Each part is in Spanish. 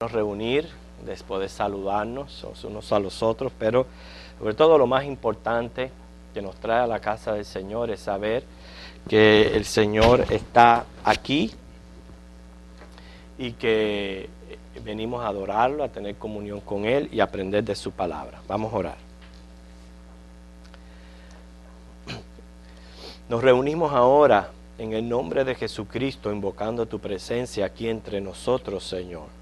Nos reunir, después de saludarnos unos a los otros, pero sobre todo lo más importante que nos trae a la casa del Señor es saber que el Señor está aquí y que venimos a adorarlo, a tener comunión con Él y aprender de su palabra. Vamos a orar. Nos reunimos ahora en el nombre de Jesucristo, invocando tu presencia aquí entre nosotros, Señor.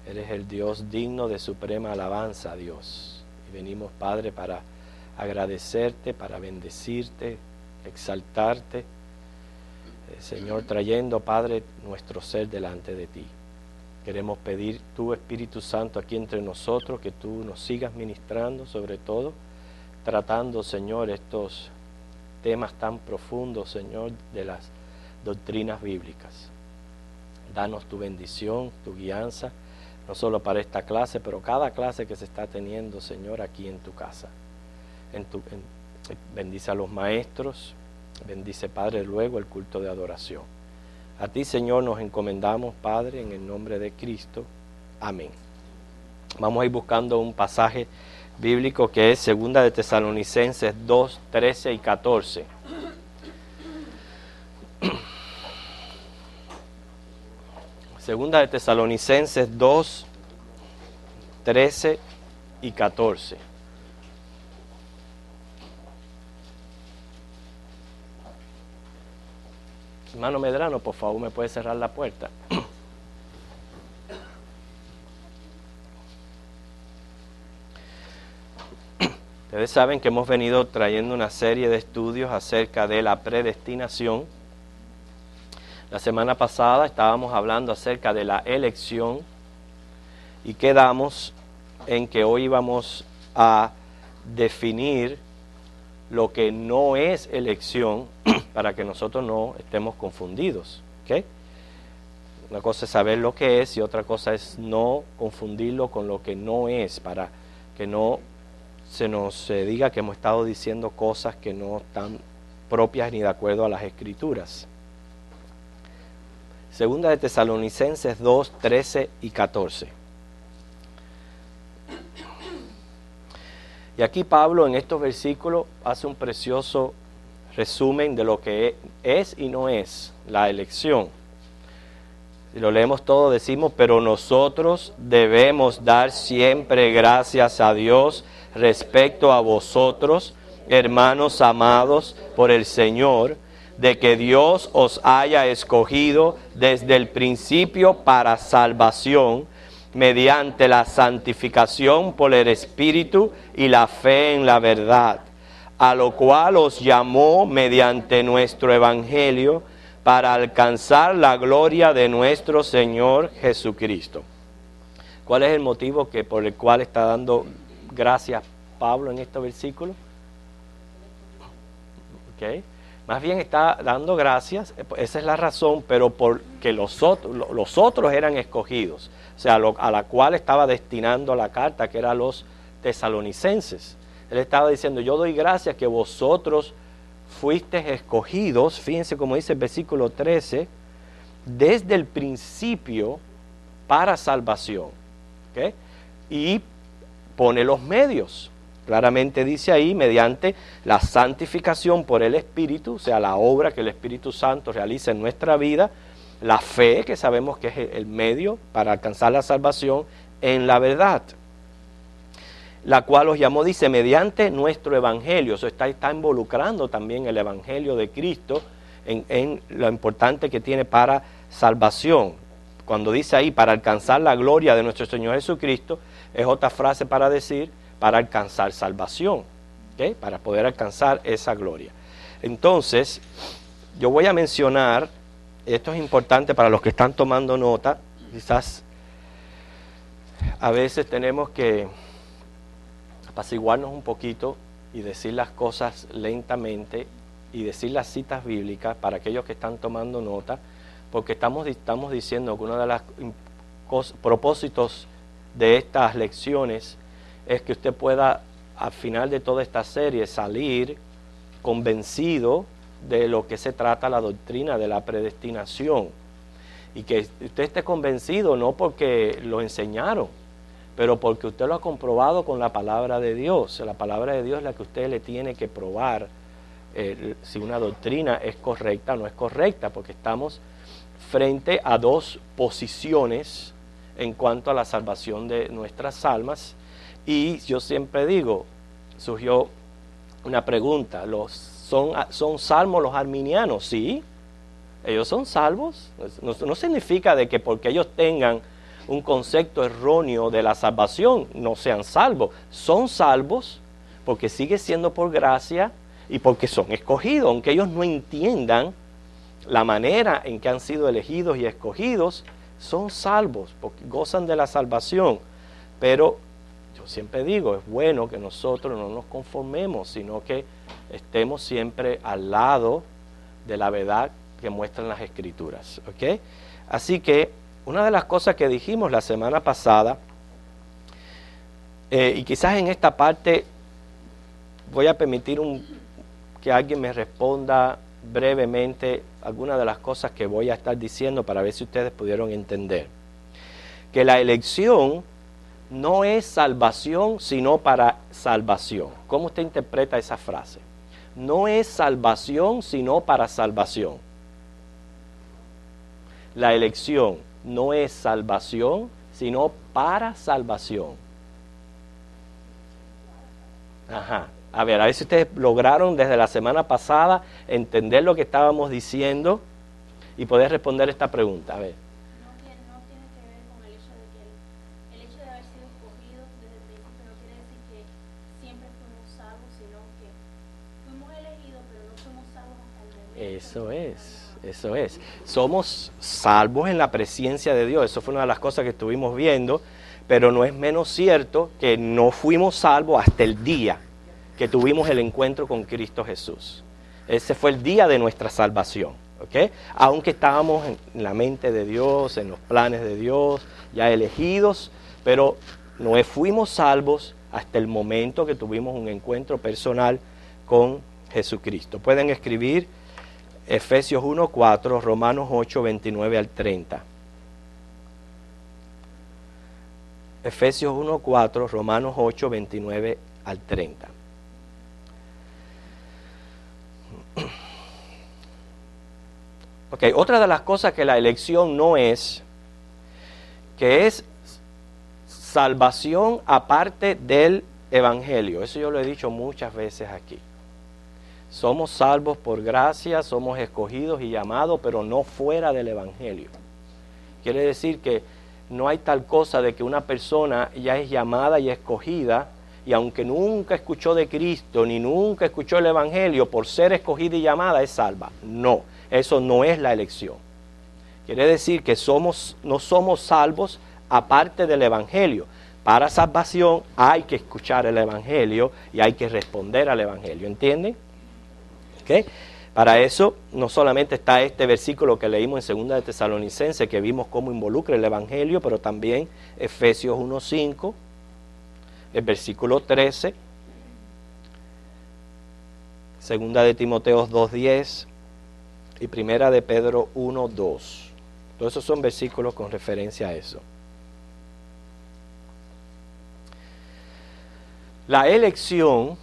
Eres el Dios digno de suprema alabanza, Dios. Y venimos, Padre, para agradecerte, para bendecirte, exaltarte. Señor, trayendo, Padre, nuestro ser delante de ti. Queremos pedir tu Espíritu Santo aquí entre nosotros, que tú nos sigas ministrando, sobre todo, tratando, Señor, estos temas tan profundos, Señor, de las doctrinas bíblicas. Danos tu bendición, tu guianza, no solo para esta clase, pero cada clase que se está teniendo, Señor, aquí en tu casa. Bendice a los maestros, bendice, Padre, luego el culto de adoración. A ti, Señor, nos encomendamos, Padre, en el nombre de Cristo. Amén. Vamos a ir buscando un pasaje bíblico que es 2 de Tesalonicenses 2, 13 y 14. Segunda de Tesalonicenses 2, 13 y 14. Hermano Medrano, por favor, ¿me puede cerrar la puerta? Ustedes saben que hemos venido trayendo una serie de estudios acerca de la predestinación. La semana pasada estábamos hablando acerca de la elección y quedamos en que hoy vamos a definir lo que no es elección para que nosotros no estemos confundidos. ¿Okay? Una cosa es saber lo que es y otra cosa es no confundirlo con lo que no es, para que no se nos diga que hemos estado diciendo cosas que no están propias ni de acuerdo a las Escrituras. Segunda de Tesalonicenses 2, 13 y 14. Y aquí Pablo en estos versículos hace un precioso resumen de lo que es y no es la elección. Si lo leemos todo decimos, pero nosotros debemos dar siempre gracias a Dios respecto a vosotros, hermanos amados por el Señor, de que Dios os haya escogido desde el principio para salvación, mediante la santificación por el Espíritu y la fe en la verdad, a lo cual os llamó mediante nuestro Evangelio para alcanzar la gloria de nuestro Señor Jesucristo. ¿Cuál es el motivo por el cual está dando gracias Pablo en este versículo? Okay. Más bien está dando gracias, esa es la razón, pero porque los otros eran escogidos, o sea, a la cual estaba destinando la carta, que eran los tesalonicenses. Él estaba diciendo, yo doy gracias que vosotros fuisteis escogidos, fíjense como dice el versículo 13, desde el principio para salvación. ¿Okay? Y pone los medios. Claramente dice ahí, mediante la santificación por el Espíritu, o sea, la obra que el Espíritu Santo realiza en nuestra vida, la fe, que sabemos que es el medio para alcanzar la salvación, en la verdad, la cual os llamó, dice, mediante nuestro Evangelio. Eso está involucrando también el Evangelio de Cristo en lo importante que tiene para salvación. Cuando dice ahí, para alcanzar la gloria de nuestro Señor Jesucristo, es otra frase para decir, para alcanzar salvación, ¿okay? Para poder alcanzar esa gloria. Entonces, yo voy a mencionar, esto es importante para los que están tomando nota, quizás a veces tenemos que apaciguarnos un poquito y decir las cosas lentamente y decir las citas bíblicas para aquellos que están tomando nota, porque estamos diciendo que uno de los propósitos de estas lecciones es que usted pueda, al final de toda esta serie, salir convencido de lo que se trata la doctrina de la predestinación. Y que usted esté convencido no porque lo enseñaron, pero porque usted lo ha comprobado con la palabra de Dios. La palabra de Dios es la que usted le tiene que probar si una doctrina es correcta o no es correcta, porque estamos frente a dos posiciones en cuanto a la salvación de nuestras almas. Y yo siempre digo, surgió una pregunta, ¿son salvos los arminianos? Sí, ellos son salvos. No significa de que porque ellos tengan un concepto erróneo de la salvación no sean salvos. Son salvos porque sigue siendo por gracia y porque son escogidos, aunque ellos no entiendan la manera en que han sido elegidos y escogidos, son salvos porque gozan de la salvación. Pero yo siempre digo, es bueno que nosotros no nos conformemos, sino que estemos siempre al lado de la verdad que muestran las Escrituras, ¿ok? Así que una de las cosas que dijimos la semana pasada, y quizás en esta parte voy a permitir que alguien me responda brevemente algunas de las cosas que voy a estar diciendo para ver si ustedes pudieron entender. Que la elección no es salvación, sino para salvación. ¿Cómo usted interpreta esa frase? No es salvación, sino para salvación. La elección no es salvación, sino para salvación. Ajá. A ver si ustedes lograron desde la semana pasada entender lo que estábamos diciendo y poder responder esta pregunta. A ver. No tiene que ver con el hecho de que el hecho de haber sido escogidos desde el principio no quiere decir que siempre fuimos salvos, sino que fuimos elegidos, pero no fuimos salvos hasta el momento. Eso es. Somos salvos en la presencia de Dios. Eso fue una de las cosas que estuvimos viendo, pero no es menos cierto que no fuimos salvos hasta el día que tuvimos el encuentro con Cristo Jesús. Ese fue el día de nuestra salvación, ¿ok? Aunque estábamos en la mente de Dios, en los planes de Dios, ya elegidos, pero no fuimos salvos hasta el momento que tuvimos un encuentro personal con Jesucristo. Pueden escribir Efesios 1:4, Romanos 8:29 al 30. Efesios 1:4, Romanos 8:29 al 30. Ok, otra de las cosas que la elección no es, que es salvación aparte del Evangelio. Eso yo lo he dicho muchas veces aquí. Somos salvos por gracia, somos escogidos y llamados, pero no fuera del Evangelio. Quiere decir que no hay tal cosa de que una persona ya es llamada y escogida, y aunque nunca escuchó de Cristo, ni nunca escuchó el Evangelio, por ser escogida y llamada es salva. No, eso no es la elección. Quiere decir que no somos salvos aparte del Evangelio. Para salvación hay que escuchar el Evangelio y hay que responder al Evangelio, ¿entienden? ¿Okay? Para eso no solamente está este versículo que leímos en 2 de Tesalonicenses, que vimos cómo involucra el Evangelio, pero también Efesios 1:5, el versículo 13, 2 de Timoteo 2:10 y 1 de Pedro 1:2. Todos esos son versículos con referencia a eso. La elección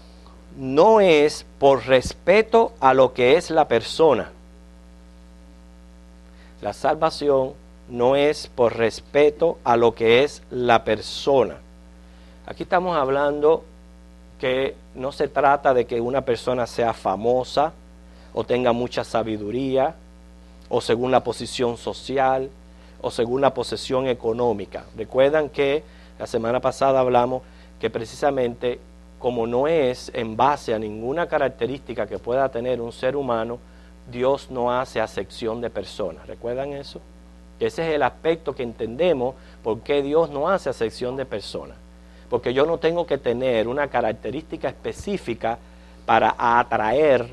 no es por respeto a lo que es la persona. La salvación no es por respeto a lo que es la persona. Aquí estamos hablando que no se trata de que una persona sea famosa o tenga mucha sabiduría o según la posición social o según la posesión económica. Recuerdan que la semana pasada hablamos que precisamente como no es en base a ninguna característica que pueda tener un ser humano, Dios no hace acepción de personas. ¿Recuerdan eso? Ese es el aspecto que entendemos por qué Dios no hace acepción de personas. Porque yo no tengo que tener una característica específica para atraer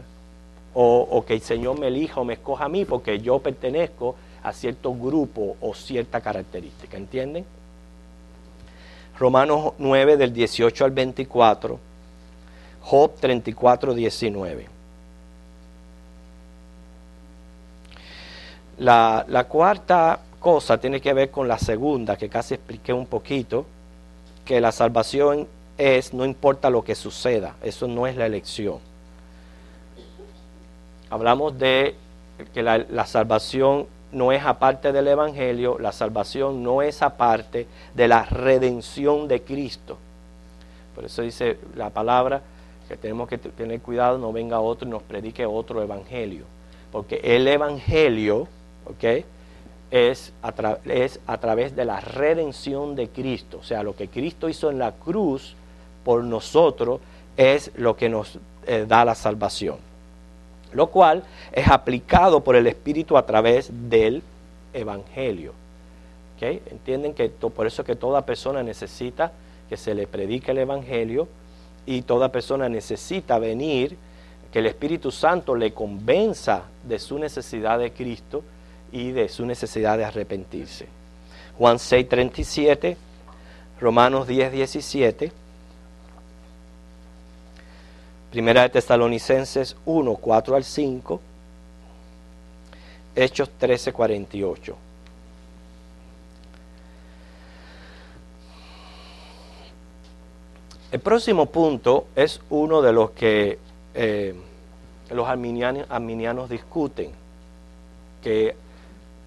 o que el Señor me elija o me escoja a mí porque yo pertenezco a cierto grupo o cierta característica. ¿Entienden? Romanos 9 del 18 al 24, Job 34, 19. La cuarta cosa tiene que ver con la segunda, que casi expliqué un poquito, que la salvación es, no importa lo que suceda, eso no es la elección. Hablamos de que la salvación no es aparte del Evangelio, la salvación no es aparte de la redención de Cristo. Por eso dice la palabra que tenemos que tener cuidado, no venga otro y nos predique otro evangelio. Porque el evangelio, ¿ok?, es a través de la redención de Cristo. O sea, lo que Cristo hizo en la cruz por nosotros es lo que nos da la salvación. Lo cual es aplicado por el Espíritu a través del evangelio. ¿Okay? Entienden que por eso que toda persona necesita que se le predique el evangelio y toda persona necesita venir, que el Espíritu Santo le convenza de su necesidad de Cristo y de su necesidad de arrepentirse. Juan 6:37, Romanos 10:17, Primera de Tesalonicenses 1:4 al 5, Hechos 13:48. El próximo punto es uno de los que los arminianos discuten, que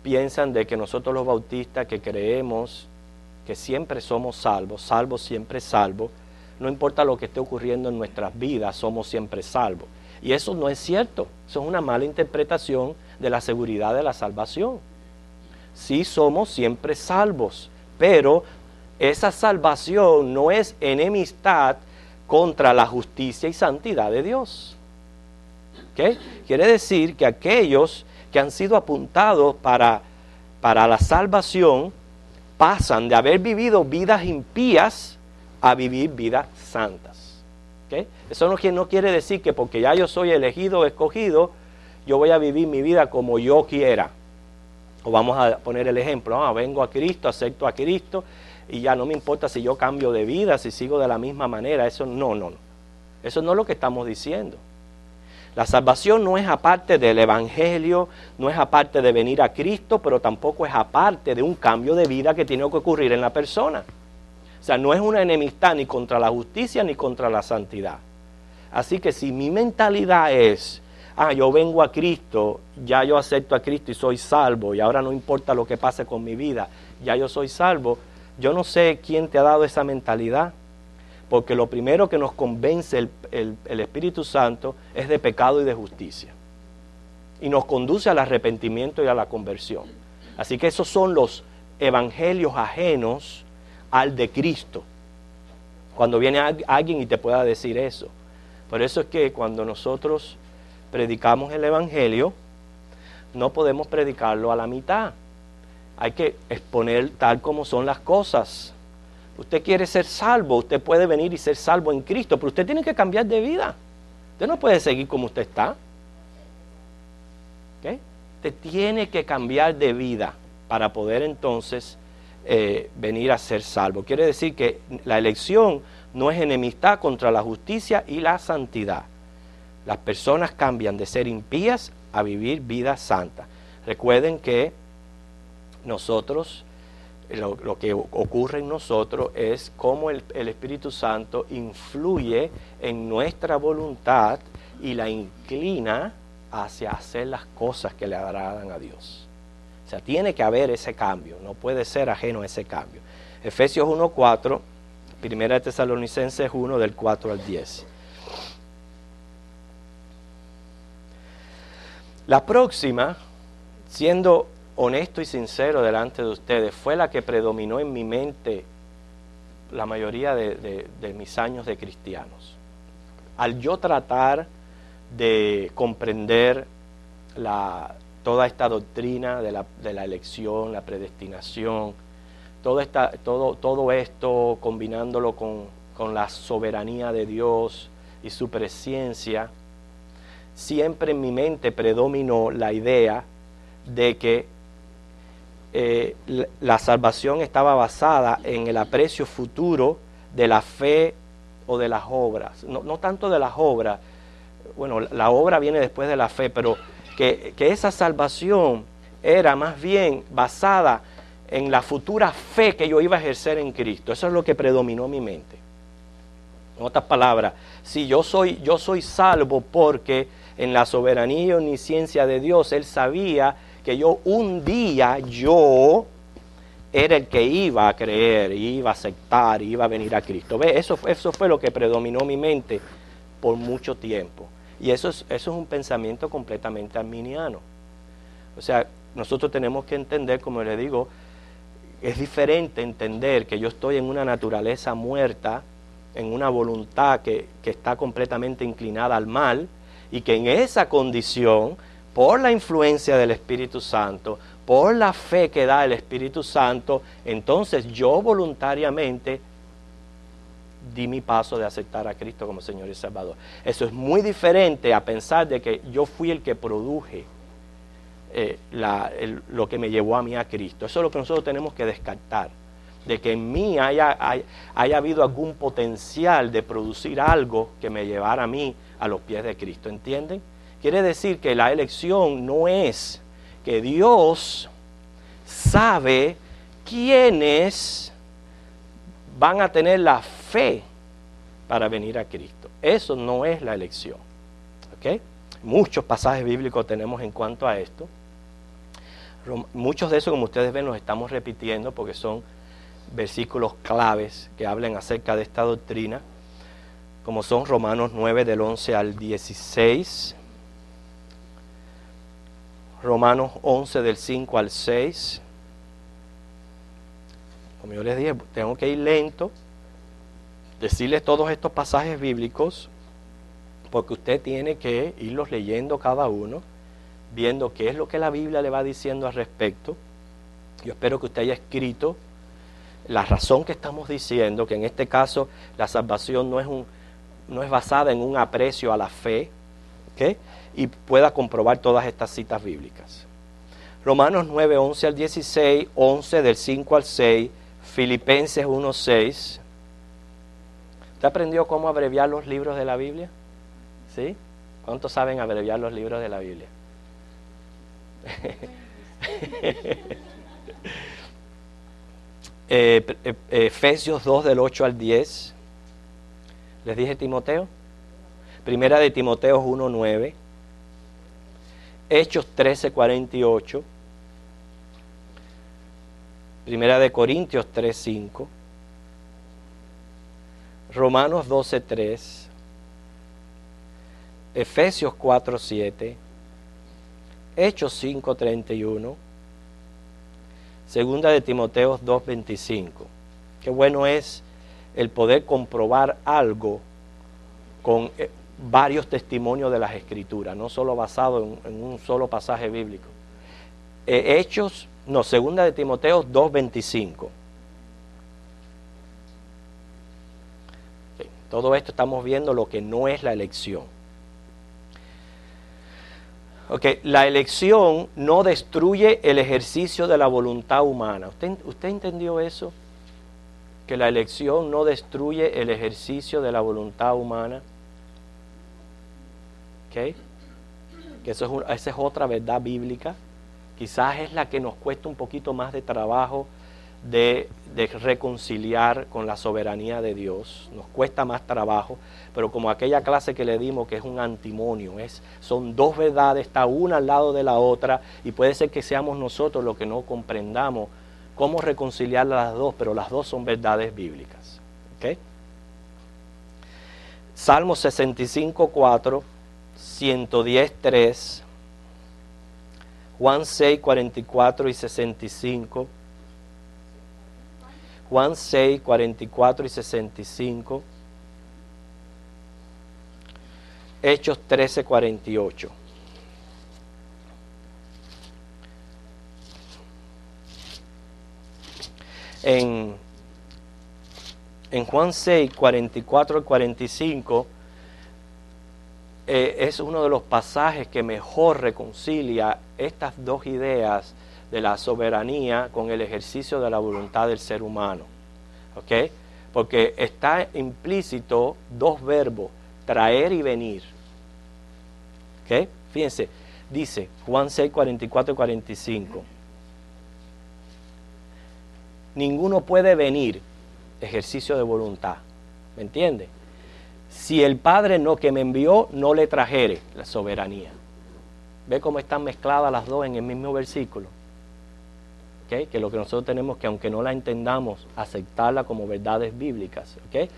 piensan de que nosotros los bautistas que creemos que siempre somos salvos, siempre salvos, no importa lo que esté ocurriendo en nuestras vidas, somos siempre salvos. Y eso no es cierto, eso es una mala interpretación de la seguridad de la salvación. Sí somos siempre salvos, pero esa salvación no es enemistad contra la justicia y santidad de Dios. ¿Okay? Quiere decir que aquellos que han sido apuntados para la salvación pasan de haber vivido vidas impías a vivir vidas santas. ¿Okay? Eso no quiere decir que porque ya yo soy elegido o escogido, yo voy a vivir mi vida como yo quiera. O vamos a poner el ejemplo, vengo a Cristo, acepto a Cristo, y ya no me importa si yo cambio de vida, si sigo de la misma manera. Eso no. Eso no es lo que estamos diciendo. La salvación no es aparte del Evangelio, no es aparte de venir a Cristo, pero tampoco es aparte de un cambio de vida que tiene que ocurrir en la persona. O sea, no es una enemistad ni contra la justicia ni contra la santidad. Así que si mi mentalidad es, yo vengo a Cristo, ya yo acepto a Cristo y soy salvo, y ahora no importa lo que pase con mi vida, ya yo soy salvo, yo no sé quién te ha dado esa mentalidad, porque lo primero que nos convence el Espíritu Santo es de pecado y de justicia, y nos conduce al arrepentimiento y a la conversión. Así que esos son los evangelios ajenos al de Cristo, cuando viene alguien y te pueda decir eso. Por eso es que cuando nosotros predicamos el evangelio, no podemos predicarlo a la mitad. Hay que exponer tal como son las cosas. Usted quiere ser salvo, usted puede venir y ser salvo en Cristo, pero usted tiene que cambiar de vida. Usted no puede seguir como usted está. ¿Okay? Usted tiene que cambiar de vida para poder entonces venir a ser salvo. Quiere decir que la elección no es enemistad contra la justicia y la santidad. Las personas cambian de ser impías a vivir vida santa. Recuerden que nosotros, lo que ocurre en nosotros es cómo el Espíritu Santo influye en nuestra voluntad y la inclina hacia hacer las cosas que le agradan a Dios. O sea, tiene que haber ese cambio, no puede ser ajeno a ese cambio. Efesios 1:4, Primera de Tesalonicenses 1, del 4 al 10. La próxima, siendo honesto y sincero delante de ustedes, fue la que predominó en mi mente la mayoría de mis años de cristianos. Al yo tratar de comprender toda esta doctrina de la elección, la predestinación, todo esto combinándolo con la soberanía de Dios y su presciencia, siempre en mi mente predominó la idea de que la salvación estaba basada en el aprecio futuro de la fe o de las obras. No tanto de las obras, bueno, la obra viene después de la fe, pero que esa salvación era más bien basada en la futura fe que yo iba a ejercer en Cristo. Eso es lo que predominó en mi mente. En otras palabras, si yo soy salvo porque en la soberanía y omnisciencia de Dios, Él sabía que un día era el que iba a creer, iba a aceptar, iba a venir a Cristo. ¿Ve? Eso fue lo que predominó en mi mente por mucho tiempo. Y eso es un pensamiento completamente arminiano. O sea, nosotros tenemos que entender, como les digo, es diferente entender que yo estoy en una naturaleza muerta, en una voluntad que está completamente inclinada al mal, y que en esa condición, por la influencia del Espíritu Santo, por la fe que da el Espíritu Santo, entonces yo voluntariamente di mi paso de aceptar a Cristo como Señor y Salvador. Eso es muy diferente a pensar de que yo fui el que produje lo que me llevó a mí a Cristo. Eso es lo que nosotros tenemos que descartar, de que en mí haya habido algún potencial de producir algo que me llevara a mí a los pies de Cristo, ¿entienden? Quiere decir que la elección no es que Dios sabe quiénes van a tener la fe para venir a Cristo. Eso no es la elección. ¿Ok? Muchos pasajes bíblicos tenemos en cuanto a esto. Muchos de esos, como ustedes ven, los estamos repitiendo porque son versículos claves que hablan acerca de esta doctrina, como son Romanos 9 del 11 al 16, Romanos 11 del 5 al 6. Como yo les dije, tengo que ir lento, decirles todos estos pasajes bíblicos, porque usted tiene que irlos leyendo cada uno, viendo qué es lo que la Biblia le va diciendo al respecto. Yo espero que usted haya escrito la razón que estamos diciendo, que en este caso la salvación no es basada en un aprecio a la fe, ¿okay? Y pueda comprobar todas estas citas bíblicas. Romanos 9, 11 al 16, 11 del 5 al 6, Filipenses 1, 6. ¿Usted aprendió cómo abreviar los libros de la Biblia? ¿Sí? ¿Cuántos saben abreviar los libros de la Biblia? Efesios 2 del 8 al 10. ¿Les dije Timoteo? Primera de Timoteo 1, 9. Hechos 13, 48. Primera de Corintios 3, 5. Romanos 12, 3. Efesios 4, 7. Hechos 5, 31. Segunda de Timoteo 2, 25. Qué bueno es el poder comprobar algo con varios testimonios de las Escrituras, no solo basado en un solo pasaje bíblico. Segunda de Timoteo 2, 25. Todo esto estamos viendo lo que no es la elección. La elección no destruye el ejercicio de la voluntad humana. ¿Usted entendió eso? Que la elección no destruye el ejercicio de la voluntad humana. ¿Okay? Que esa es otra verdad bíblica. Quizás es la que nos cuesta un poquito más de trabajo de reconciliar con la soberanía de Dios. Nos cuesta más trabajo, pero como aquella clase que le dimos que es un antimonio, son dos verdades, está una al lado de la otra, y puede ser que seamos nosotros los que no comprendamos cómo reconciliar las dos, pero las dos son verdades bíblicas. ¿Okay? Salmo 65, 4, 110, 3, Juan 6, 44 y 65, Juan 6, 44 y 65, Hechos 13, 48. En Juan 6, 44 y 45, es uno de los pasajes que mejor reconcilia estas dos ideas de la soberanía con el ejercicio de la voluntad del ser humano. ¿Ok? Porque está implícito dos verbos, traer y venir. ¿Ok? Fíjense, Dice Juan 6, 44 y 45. Ninguno puede venir, ejercicio de voluntad, ¿me entiende? Si el Padre no que me envió no le trajere, la soberanía. ¿Ve cómo están mezcladas las dos en el mismo versículo? ¿Okay? Que lo que nosotros tenemos que, aunque no la entendamos, aceptarla como verdades bíblicas. ¿Okay?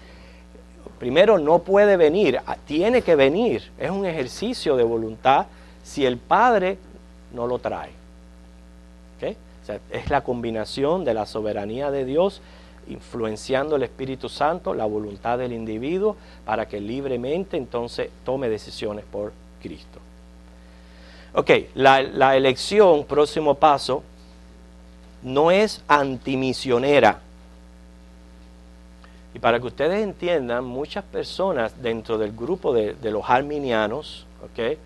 Primero, no puede venir, tiene que venir. Es un ejercicio de voluntad si el Padre no lo trae. ¿Okay? O sea, es la combinación de la soberanía de Dios influenciando el Espíritu Santo, la voluntad del individuo, para que libremente entonces tome decisiones por Cristo. Ok, la elección, próximo paso, no es antimisionera. Y para que ustedes entiendan, muchas personas dentro del grupo de los arminianos, ¿okay?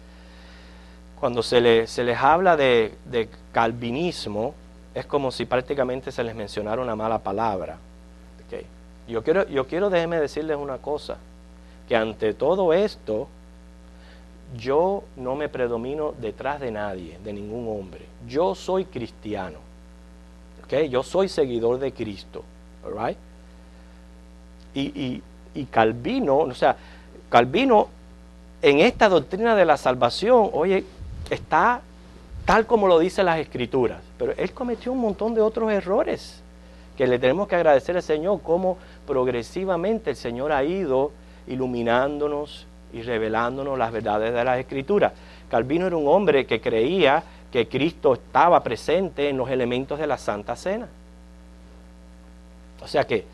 Cuando se les habla de calvinismo, es como si prácticamente se les mencionara una mala palabra. ¿Okay? Yo quiero déjenme decirles una cosa, que ante todo esto, yo no me predomino detrás de nadie, de ningún hombre. Yo soy cristiano. ¿Okay? Yo soy seguidor de Cristo. All right? Y Calvino, o sea, Calvino en esta doctrina de la salvación, oye, está tal como lo dicen las Escrituras, pero él cometió un montón de otros errores que le tenemos que agradecer al Señor, cómo progresivamente el Señor ha ido iluminándonos y revelándonos las verdades de las Escrituras. Calvino era un hombre que creía que Cristo estaba presente en los elementos de la Santa Cena. O sea que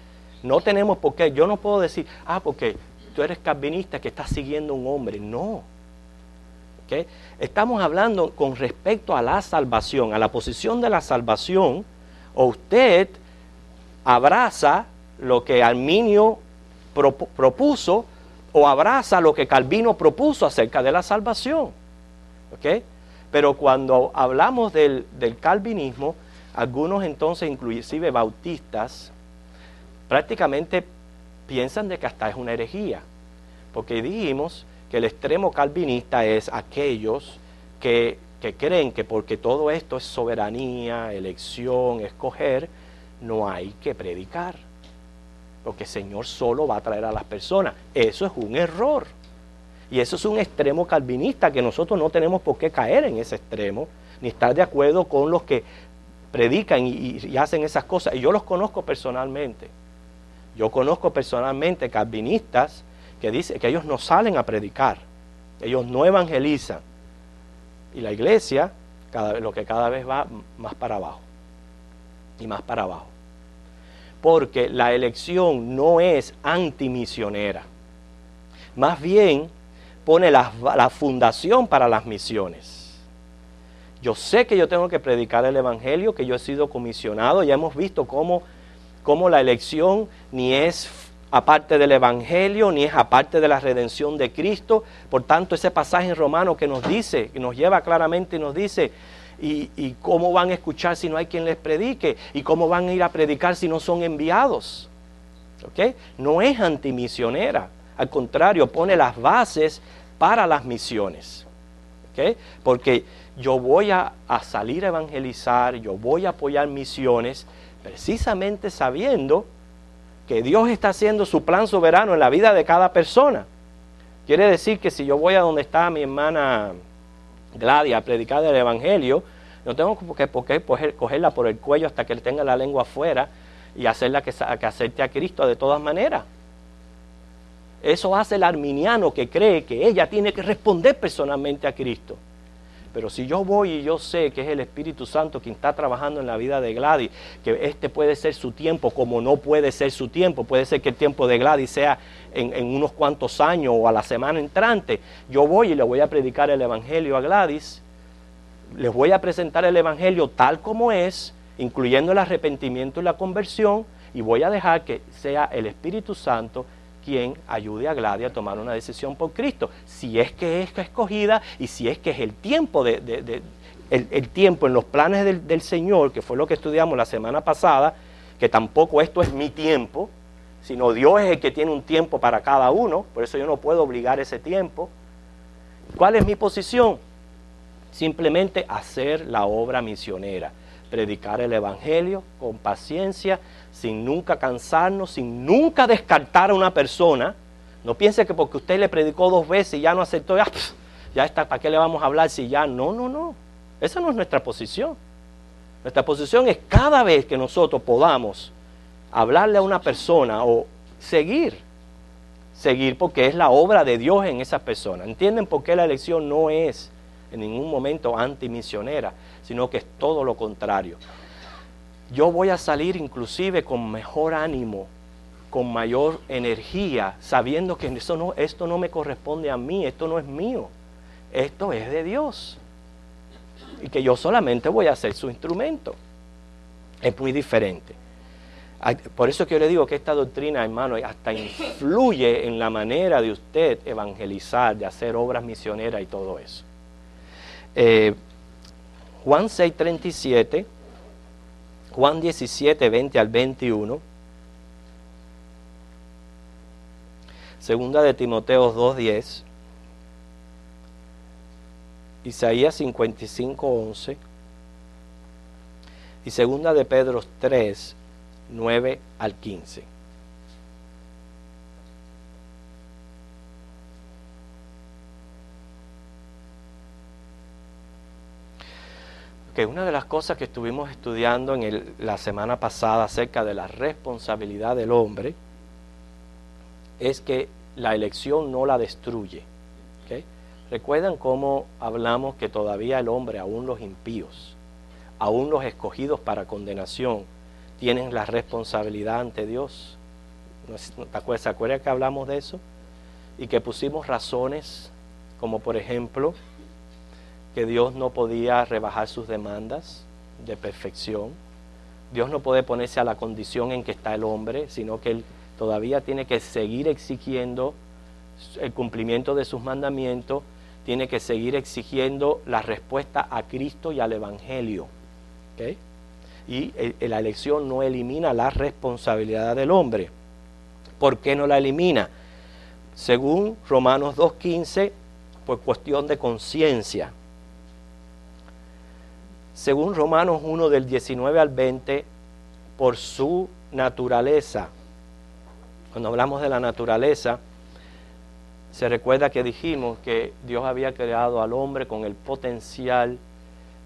no tenemos por qué, yo no puedo decir, porque tú eres calvinista que estás siguiendo a un hombre. No. ¿Okay? Estamos hablando con respecto a la salvación, a la posición de la salvación, o usted abraza lo que Arminio propuso, o abraza lo que Calvino propuso acerca de la salvación. ¿Okay? Pero cuando hablamos del calvinismo, algunos entonces, inclusive bautistas, prácticamente piensan de que hasta es una herejía, porque dijimos que el extremo calvinista es aquellos que creen que porque todo esto es soberanía, elección, escoger, no hay que predicar, porque el Señor solo va a traer a las personas. Eso es un error, y eso es un extremo calvinista que nosotros no tenemos por qué caer en ese extremo, ni estar de acuerdo con los que predican y hacen esas cosas. Y yo los conozco personalmente. Yo conozco personalmente calvinistas que dicen que ellos no salen a predicar, ellos no evangelizan. Y la iglesia, lo que cada vez va más para abajo, y más para abajo. Porque la elección no es antimisionera. Más bien, pone la fundación para las misiones. Yo sé que yo tengo que predicar el evangelio, que yo he sido comisionado. Ya hemos visto cómo la elección ni es aparte del evangelio, ni es aparte de la redención de Cristo. Por tanto, ese pasaje en Romanos que nos dice, que nos lleva claramente y nos dice, y cómo van a escuchar si no hay quien les predique, y cómo van a ir a predicar si no son enviados. ¿Okay? No es antimisionera, al contrario, pone las bases para las misiones. ¿Okay? Porque yo voy a salir a evangelizar, yo voy a apoyar misiones, precisamente sabiendo que Dios está haciendo su plan soberano en la vida de cada persona. Quiere decir que si yo voy a donde está mi hermana Gladia a predicar el evangelio, no tengo por qué cogerla por el cuello hasta que él tenga la lengua afuera y hacerla que acepte a Cristo de todas maneras. Eso hace el arminiano que cree que ella tiene que responder personalmente a Cristo. Pero si yo voy y yo sé que es el Espíritu Santo quien está trabajando en la vida de Gladys, que este puede ser su tiempo como no puede ser su tiempo, puede ser que el tiempo de Gladys sea en unos cuantos años o a la semana entrante, yo voy y le voy a predicar el Evangelio a Gladys, les voy a presentar el Evangelio tal como es, incluyendo el arrepentimiento y la conversión, y voy a dejar que sea el Espíritu Santo quien ayude a Gladia a tomar una decisión por Cristo, si es que es escogida y si es que es el tiempo el tiempo en los planes del Señor, que fue lo que estudiamos la semana pasada, que tampoco esto es mi tiempo, sino Dios es el que tiene un tiempo para cada uno, por eso yo no puedo obligar ese tiempo. ¿Cuál es mi posición? Simplemente hacer la obra misionera, predicar el evangelio con paciencia, sin nunca cansarnos, sin nunca descartar a una persona. No piense que porque usted le predicó 2 veces y ya no aceptó, ya está, ¿para qué le vamos a hablar si ya? No. Esa no es nuestra posición. Nuestra posición es cada vez que nosotros podamos hablarle a una persona o seguir porque es la obra de Dios en esa persona. ¿Entienden por qué la elección no es en ningún momento antimisionera, sino que es todo lo contrario? Yo voy a salir inclusive con mejor ánimo, con mayor energía, sabiendo que esto no me corresponde a mí, esto no es mío, esto es de Dios. Y que yo solamente voy a ser su instrumento. Es muy diferente. Por eso que yo le digo que esta doctrina, hermano, hasta influye en la manera de usted evangelizar, de hacer obras misioneras y todo eso. Juan 6:37, Juan 17, 20 al 21, Segunda de Timoteo 2:10, Isaías 55:11 y Segunda de Pedro 3, 9 al 15. Que una de las cosas que estuvimos estudiando la semana pasada acerca de la responsabilidad del hombre es que la elección no la destruye. ¿Okay? ¿Recuerdan cómo hablamos que todavía el hombre, aún los impíos, aún los escogidos para condenación, tienen la responsabilidad ante Dios? ¿Se acuerdan que hablamos de eso? Y que pusimos razones como por ejemplo que Dios no podía rebajar sus demandas de perfección. Dios no puede ponerse a la condición en que está el hombre, sino que Él todavía tiene que seguir exigiendo el cumplimiento de sus mandamientos, tiene que seguir exigiendo la respuesta a Cristo y al Evangelio. ¿Okay? Y la elección no elimina la responsabilidad del hombre. ¿Por qué no la elimina? Según Romanos 2:15, por cuestión de conciencia. Según Romanos 1 del 19 al 20, por su naturaleza. Cuando hablamos de la naturaleza, se recuerda que dijimos que Dios había creado al hombre con el potencial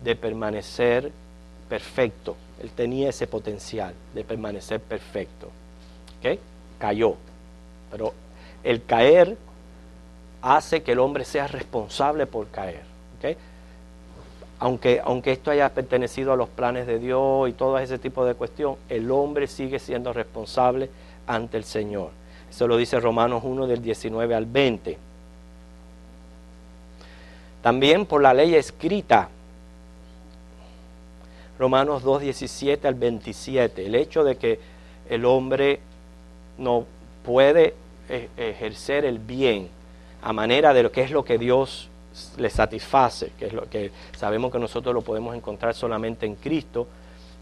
de permanecer perfecto. Él tenía ese potencial de permanecer perfecto. ¿Okay? Cayó. Pero el caer hace que el hombre sea responsable por caer. ¿Okay? Aunque esto haya pertenecido a los planes de Dios y todo ese tipo de cuestión, el hombre sigue siendo responsable ante el Señor. Eso lo dice Romanos 1 del 19 al 20. También por la ley escrita, Romanos 2, 17 al 27, el hecho de que el hombre no puede ejercer el bien a manera de lo que es lo que Dios le satisface, que es lo que sabemos que nosotros lo podemos encontrar solamente en Cristo,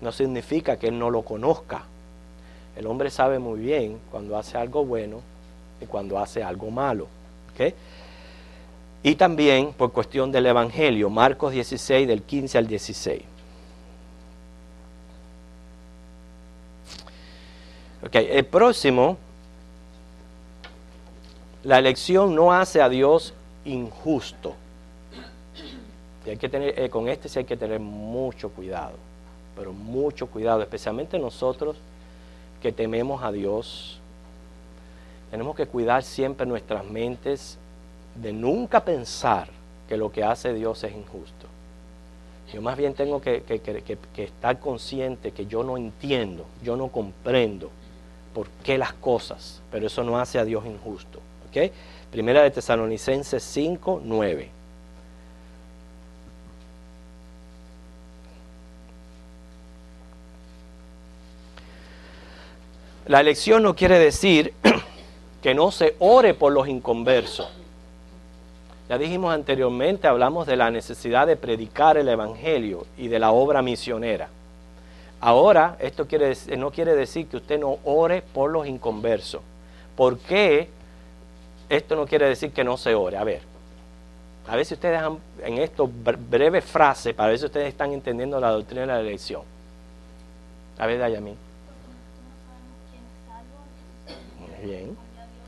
no significa que Él no lo conozca. El hombre sabe muy bien cuando hace algo bueno y cuando hace algo malo. ¿Okay? Y también por cuestión del Evangelio, Marcos 16 del 15 al 16. Okay, el próximo, la elección no hace a Dios injusto. Y hay que tener, con este sí hay que tener mucho cuidado, pero mucho cuidado, especialmente nosotros que tememos a Dios. Tenemos que cuidar siempre nuestras mentes de nunca pensar que lo que hace Dios es injusto. Yo más bien tengo que estar consciente que yo no entiendo, yo no comprendo por qué las cosas, pero eso no hace a Dios injusto. ¿Okay? Primera de Tesalonicenses 5, 9. La elección no quiere decir que no se ore por los inconversos. Ya dijimos anteriormente, hablamos de la necesidad de predicar el Evangelio y de la obra misionera. Ahora, esto no quiere decir que usted no ore por los inconversos. ¿Por qué esto no quiere decir que no se ore? A ver, A ver si ustedes en esto breves frases, para ver si ustedes están entendiendo la doctrina de la elección. A ver, Dayamín. Muy bien,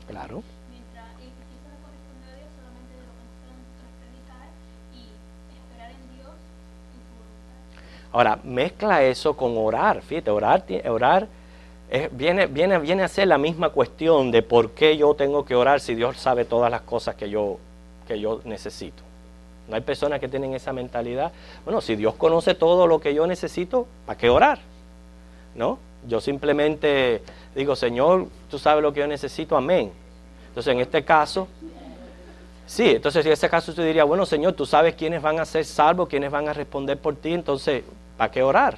claro. Mientras el justicia le corresponde a Dios, solamente de lo que nosotros predicar y esperar en Dios en su voluntad. Ahora, mezcla eso con orar. Fíjate, orar viene a ser la misma cuestión de por qué yo tengo que orar si Dios sabe todas las cosas que yo necesito. No hay personas que tienen esa mentalidad. Bueno, si Dios conoce todo lo que yo necesito, ¿para qué orar? ¿No? Yo simplemente digo, Señor, tú sabes lo que yo necesito, amén. Entonces, en este caso, sí, entonces en este caso tú dirías, bueno, Señor, tú sabes quiénes van a ser salvos, quiénes van a responder por ti, entonces, ¿para qué orar?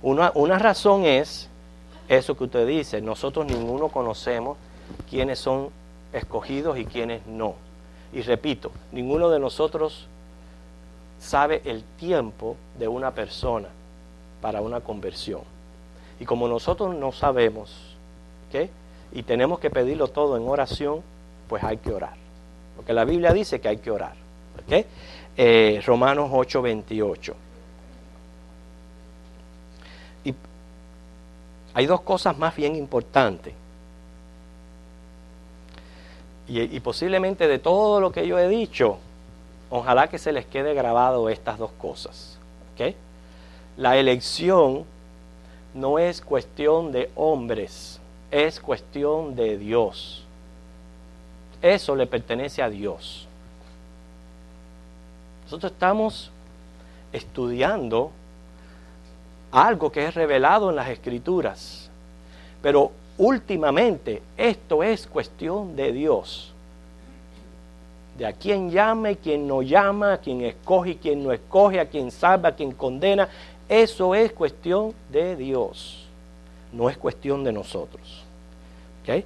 Una razón es eso que usted dice, nosotros ninguno conocemos quiénes son escogidos y quiénes no. Y repito, ninguno de nosotros sabe el tiempo de una persona para una conversión. Y como nosotros no sabemos, ¿qué? Y tenemos que pedirlo todo en oración, pues hay que orar. Porque la Biblia dice que hay que orar. ¿Okay? Romanos 8:28. Y hay dos cosas más bien importantes. Y posiblemente de todo lo que yo he dicho, ojalá que se les quede grabado estas dos cosas. ¿Okay? La elección no es cuestión de hombres, es cuestión de Dios. Eso le pertenece a Dios. Nosotros estamos estudiando algo que es revelado en las Escrituras, pero últimamente esto es cuestión de Dios. De a quien llama y quien no llama, a quien escoge y quien no escoge, a quien salva, a quien condena. Eso es cuestión de Dios, no es cuestión de nosotros. ¿Okay?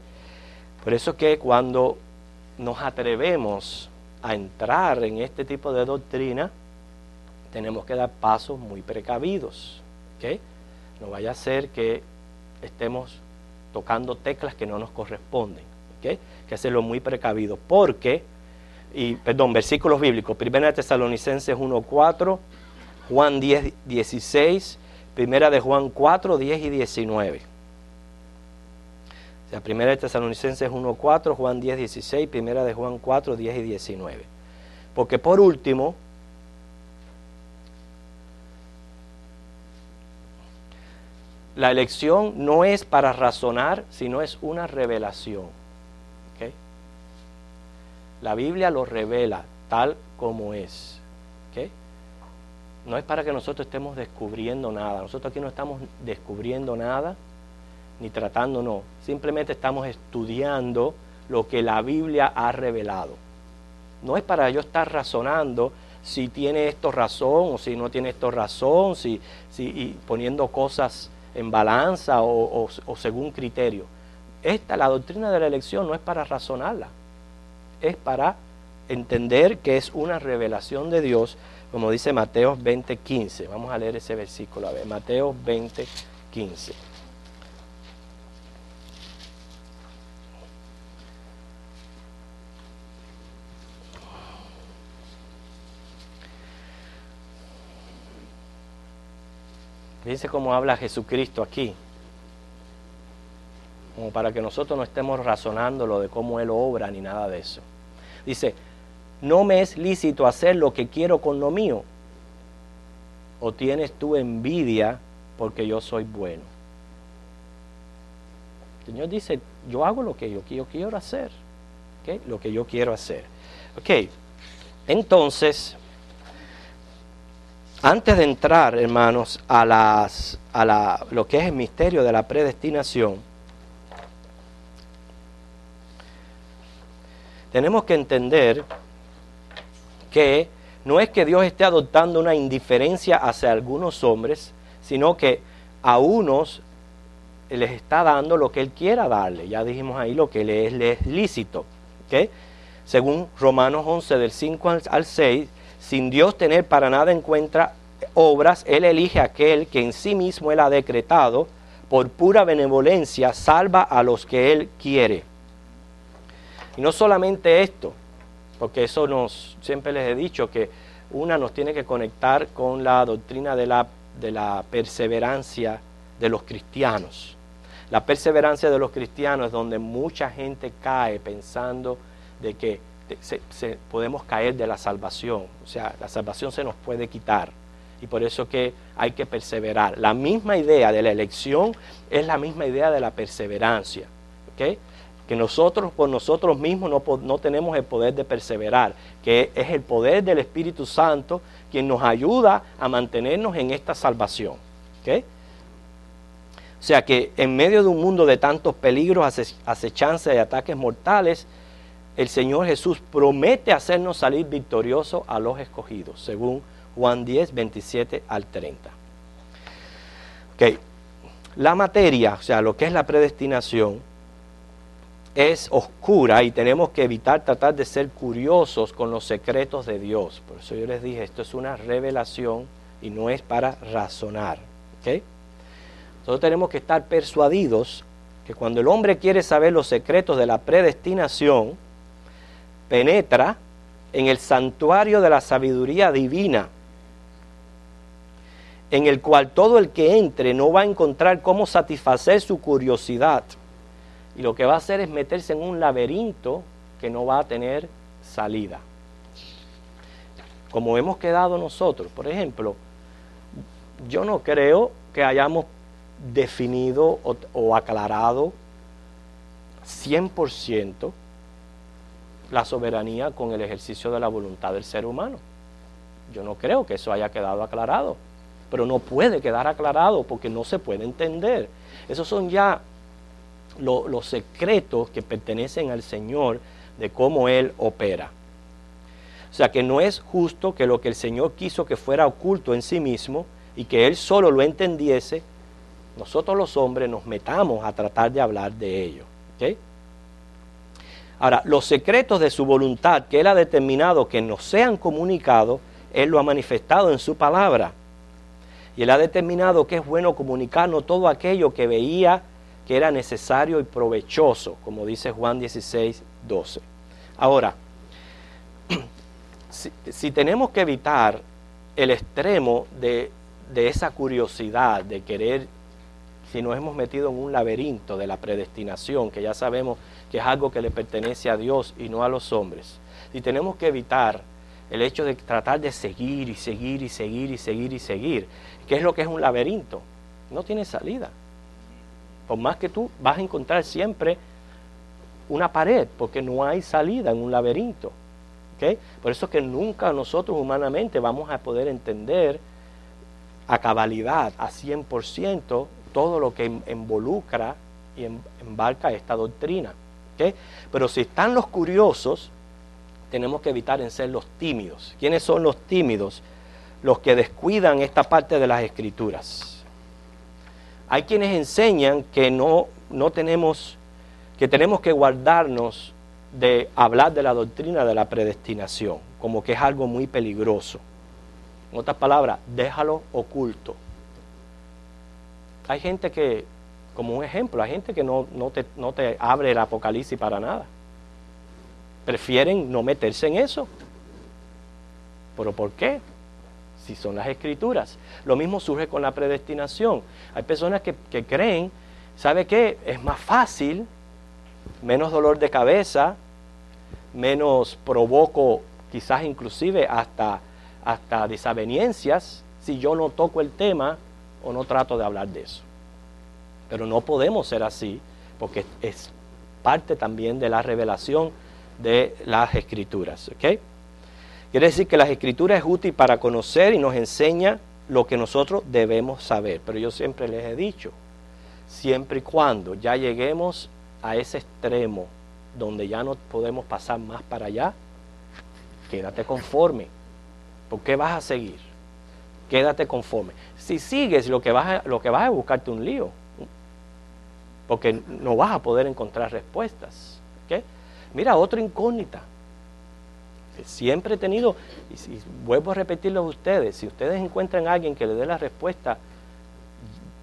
Por eso que cuando nos atrevemos a entrar en este tipo de doctrina, tenemos que dar pasos muy precavidos. ¿Okay? No vaya a ser que estemos tocando teclas que no nos corresponden. ¿Okay? Hay que hacerlo muy precavido. Porque, versículos bíblicos, 1 Tesalonicenses 1:4, Juan 10:16, 1 de Juan 4:10 y 19. O sea, 1 Tesalonicenses 1:4, Juan 10:16, 1 de Juan 4:10 y 19. Porque por último, la elección no es para razonar, sino es una revelación. ¿Okay? La Biblia lo revela tal como es. ¿Okay? No es para que nosotros estemos descubriendo nada. Nosotros aquí no estamos descubriendo nada, ni tratando, no. Simplemente estamos estudiando lo que la Biblia ha revelado. No es para yo estar razonando si tiene esto razón o si no tiene esto razón, y poniendo cosas en balanza o según criterio. La doctrina de la elección no es para razonarla, es para entender que es una revelación de Dios, como dice Mateo 20:15. Vamos a leer ese versículo, a ver, Mateo 20:15. Dice cómo habla Jesucristo aquí, como para que nosotros no estemos razonando lo de cómo Él obra ni nada de eso. Dice, no me es lícito hacer lo que quiero con lo mío, o tienes tú envidia porque yo soy bueno. El Señor dice, yo hago lo que yo quiero hacer, ¿okay? Lo que yo quiero hacer. Ok, entonces, antes de entrar, hermanos, a lo que es el misterio de la predestinación, tenemos que entender que no es que Dios esté adoptando una indiferencia hacia algunos hombres, sino que a unos les está dando lo que Él quiera darle. Ya dijimos ahí lo que le es lícito. ¿Okay? Según Romanos 11, del 5 al 6, sin Dios tener para nada en cuenta obras, Él elige a aquel que en sí mismo Él ha decretado, por pura benevolencia, salva a los que Él quiere. Y no solamente esto, porque eso siempre les he dicho que nos tiene que conectar con la doctrina de la perseverancia de los cristianos. La perseverancia de los cristianos es donde mucha gente cae pensando de que podemos caer de la salvación. O sea, la salvación se nos puede quitar. Y por eso que hay que perseverar. La misma idea de la elección es la misma idea de la perseverancia. ¿Okay? Que nosotros por nosotros mismos no tenemos el poder de perseverar, que es el poder del Espíritu Santo quien nos ayuda a mantenernos en esta salvación. ¿Okay? O sea que en medio de un mundo de tantos peligros, acechanzas y ataques mortales, el Señor Jesús promete hacernos salir victoriosos a los escogidos, según Juan 10, 27 al 30. Okay. La materia, o sea, lo que es la predestinación, es oscura y tenemos que evitar tratar de ser curiosos con los secretos de Dios. Por eso yo les dije, esto es una revelación y no es para razonar. ¿Okay? Nosotros tenemos que estar persuadidos que cuando el hombre quiere saber los secretos de la predestinación, penetra en el santuario de la sabiduría divina, en el cual todo el que entre no va a encontrar cómo satisfacer su curiosidad. Y lo que va a hacer es meterse en un laberinto que no va a tener salida. Como hemos quedado nosotros, por ejemplo, yo no creo que hayamos definido o aclarado 100% la soberanía con el ejercicio de la voluntad del ser humano. Yo no creo que eso haya quedado aclarado, pero no puede quedar aclarado porque no se puede entender. Esos son ya los secretos que pertenecen al Señor de cómo Él opera. O sea que no es justo que lo que el Señor quiso que fuera oculto en sí mismo y que Él solo lo entendiese, nosotros los hombres nos metamos a tratar de hablar de ello. ¿Okay? Ahora, los secretos de su voluntad que Él ha determinado que nos sean comunicados, Él lo ha manifestado en su palabra. Y Él ha determinado que es bueno comunicarnos todo aquello que veía que era necesario y provechoso, como dice Juan 16, 12. Ahora, si tenemos que evitar el extremo de esa curiosidad, de querer, si nos hemos metido en un laberinto de la predestinación, que ya sabemos que es algo que le pertenece a Dios y no a los hombres, si tenemos que evitar el hecho de tratar de seguir y seguir y seguir y seguir y seguir, ¿qué es lo que es un laberinto? No tiene salida. Por más que tú vas a encontrar siempre una pared, porque no hay salida en un laberinto. ¿Okay? Por eso es que nunca nosotros humanamente vamos a poder entender a cabalidad, a 100%, todo lo que involucra y embarca esta doctrina. ¿Okay? Pero si están los curiosos, tenemos que evitar en ser los tímidos. ¿Quiénes son los tímidos? Los que descuidan esta parte de las Escrituras. Hay quienes enseñan que que tenemos que guardarnos de hablar de la doctrina de la predestinación, como que es algo muy peligroso. En otras palabras, déjalo oculto. Hay gente que, como un ejemplo, hay gente que no te abre el Apocalipsis para nada. Prefieren no meterse en eso. ¿Pero por qué? Si son las Escrituras. Lo mismo surge con la predestinación. Hay personas que creen, ¿sabe qué? Es más fácil, menos dolor de cabeza, menos provoco quizás inclusive hasta desavenencias si yo no toco el tema o no trato de hablar de eso. Pero no podemos ser así, porque es parte también de la revelación de las Escrituras. ¿Okay? Quiere decir que las Escrituras es útil para conocer y nos enseña lo que nosotros debemos saber. Pero yo siempre les he dicho, siempre y cuando ya lleguemos a ese extremo donde ya no podemos pasar más para allá, quédate conforme. ¿Por qué vas a seguir? Quédate conforme. Si sigues, lo que vas a buscarte un lío, porque no vas a poder encontrar respuestas. ¿Okay? Mira, otra incógnita. Siempre he tenido, y vuelvo a repetirlo a ustedes, si ustedes encuentran a alguien que le dé la respuesta,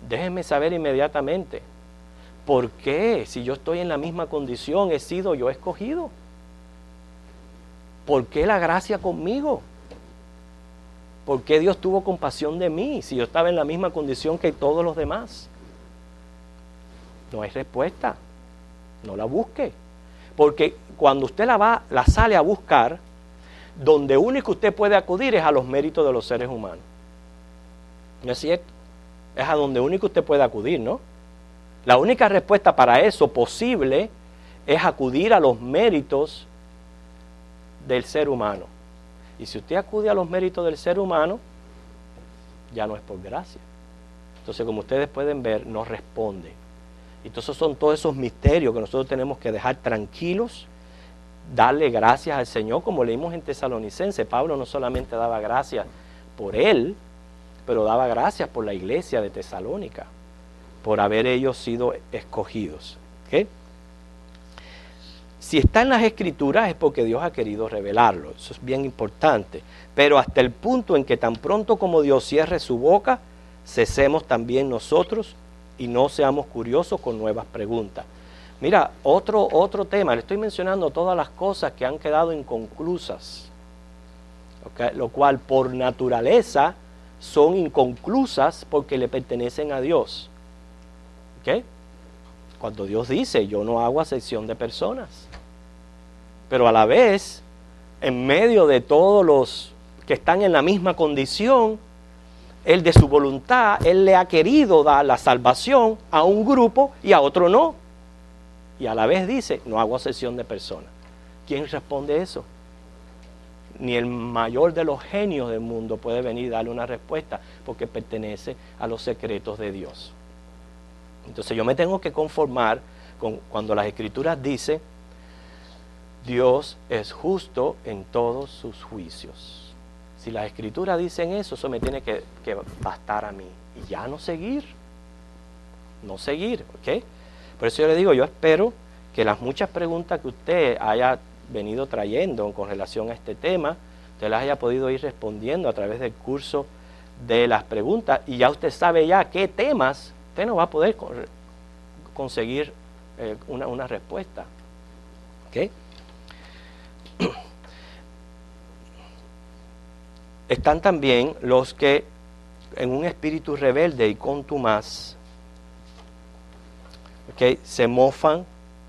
déjenme saber inmediatamente. ¿Por qué? Si yo estoy en la misma condición, he sido yo escogido. ¿por qué la gracia conmigo? ¿Por qué Dios tuvo compasión de mí si yo estaba en la misma condición que todos los demás? No hay respuesta. No la busque. Porque cuando usted la sale a buscar, donde único usted puede acudir es a los méritos de los seres humanos. ¿No es cierto? Es a donde único usted puede acudir, ¿no? La única respuesta para eso posible es acudir a los méritos del ser humano. Y si usted acude a los méritos del ser humano, ya no es por gracia. Entonces, como ustedes pueden ver, no responde. Entonces son todos esos misterios que nosotros tenemos que dejar tranquilos, darle gracias al Señor, como leímos en Tesalonicense. Pablo no solamente daba gracias por él, pero daba gracias por la iglesia de Tesalónica, por haber ellos sido escogidos. ¿Okay? Si está en las Escrituras es porque Dios ha querido revelarlo, eso es bien importante. Pero hasta el punto en que tan pronto como Dios cierre su boca, cesemos también nosotros y no seamos curiosos con nuevas preguntas. Mira, otro tema, le estoy mencionando todas las cosas que han quedado inconclusas, ¿okay? Lo cual por naturaleza son inconclusas porque le pertenecen a Dios. ¿Okay? Cuando Dios dice, yo no hago acepción de personas, pero a la vez, en medio de todos los que están en la misma condición, Él de su voluntad, Él le ha querido dar la salvación a un grupo y a otro no. Y a la vez dice, no hago acepción de personas. ¿Quién responde eso? Ni el mayor de los genios del mundo puede venir y darle una respuesta porque pertenece a los secretos de Dios. Entonces yo me tengo que conformar con cuando las Escrituras dicen, Dios es justo en todos sus juicios. Si las Escrituras dicen eso, eso me tiene que bastar a mí. Y ya no seguir, ¿ok? Por eso yo le digo, yo espero que las muchas preguntas que usted haya venido trayendo con relación a este tema, usted las haya podido ir respondiendo a través del curso de las preguntas, y ya usted sabe ya qué temas usted no va a poder conseguir una respuesta. ¿Ok? Están también los que en un espíritu rebelde y contumaz, ¿okay?, se mofan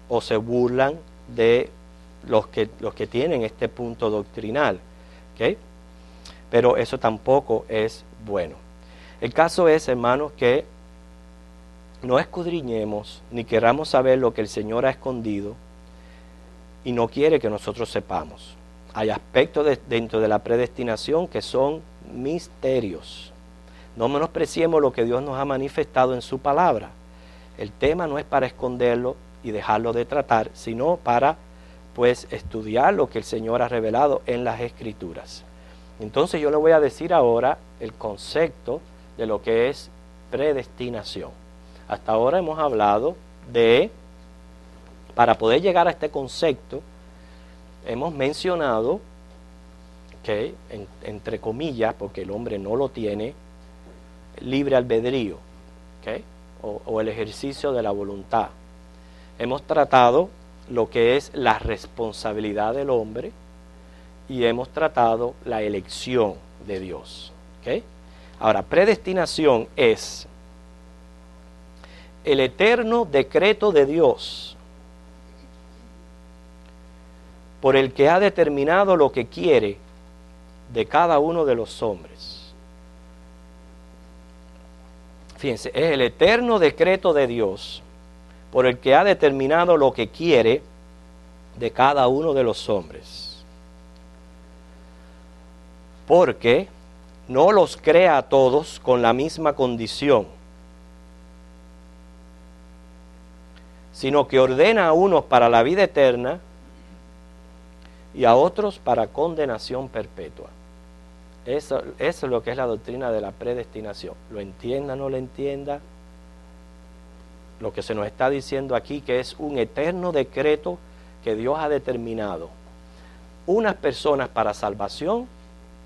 o se burlan de los que tienen este punto doctrinal. ¿Okay? Pero eso tampoco es bueno. El caso es, hermanos, que no escudriñemos ni queramos saber lo que el Señor ha escondido y no quiere que nosotros sepamos. Hay aspectos dentro de la predestinación que son misterios. No menospreciemos lo que Dios nos ha manifestado en su palabra. El tema no es para esconderlo y dejarlo de tratar, sino para, pues, estudiar lo que el Señor ha revelado en las Escrituras. Entonces yo le voy a decir ahora el concepto de lo que es predestinación. Hasta ahora hemos hablado de, para poder llegar a este concepto, hemos mencionado que, entre comillas, porque el hombre no lo tiene, libre albedrío, ¿okay?, o el ejercicio de la voluntad. Hemos tratado lo que es la responsabilidad del hombre y hemos tratado la elección de Dios. ¿Okay? Ahora, predestinación es el eterno decreto de Dios por el que ha determinado lo que quiere de cada uno de los hombres. Fíjense, es el eterno decreto de Dios por el que ha determinado lo que quiere de cada uno de los hombres. Porque no los crea a todos con la misma condición, sino que ordena a unos para la vida eterna y a otros para condenación perpetua. Eso es lo que es la doctrina de la predestinación. Lo entienda, no lo entienda, lo que se nos está diciendo aquí, que es un eterno decreto que Dios ha determinado. Unas personas para salvación,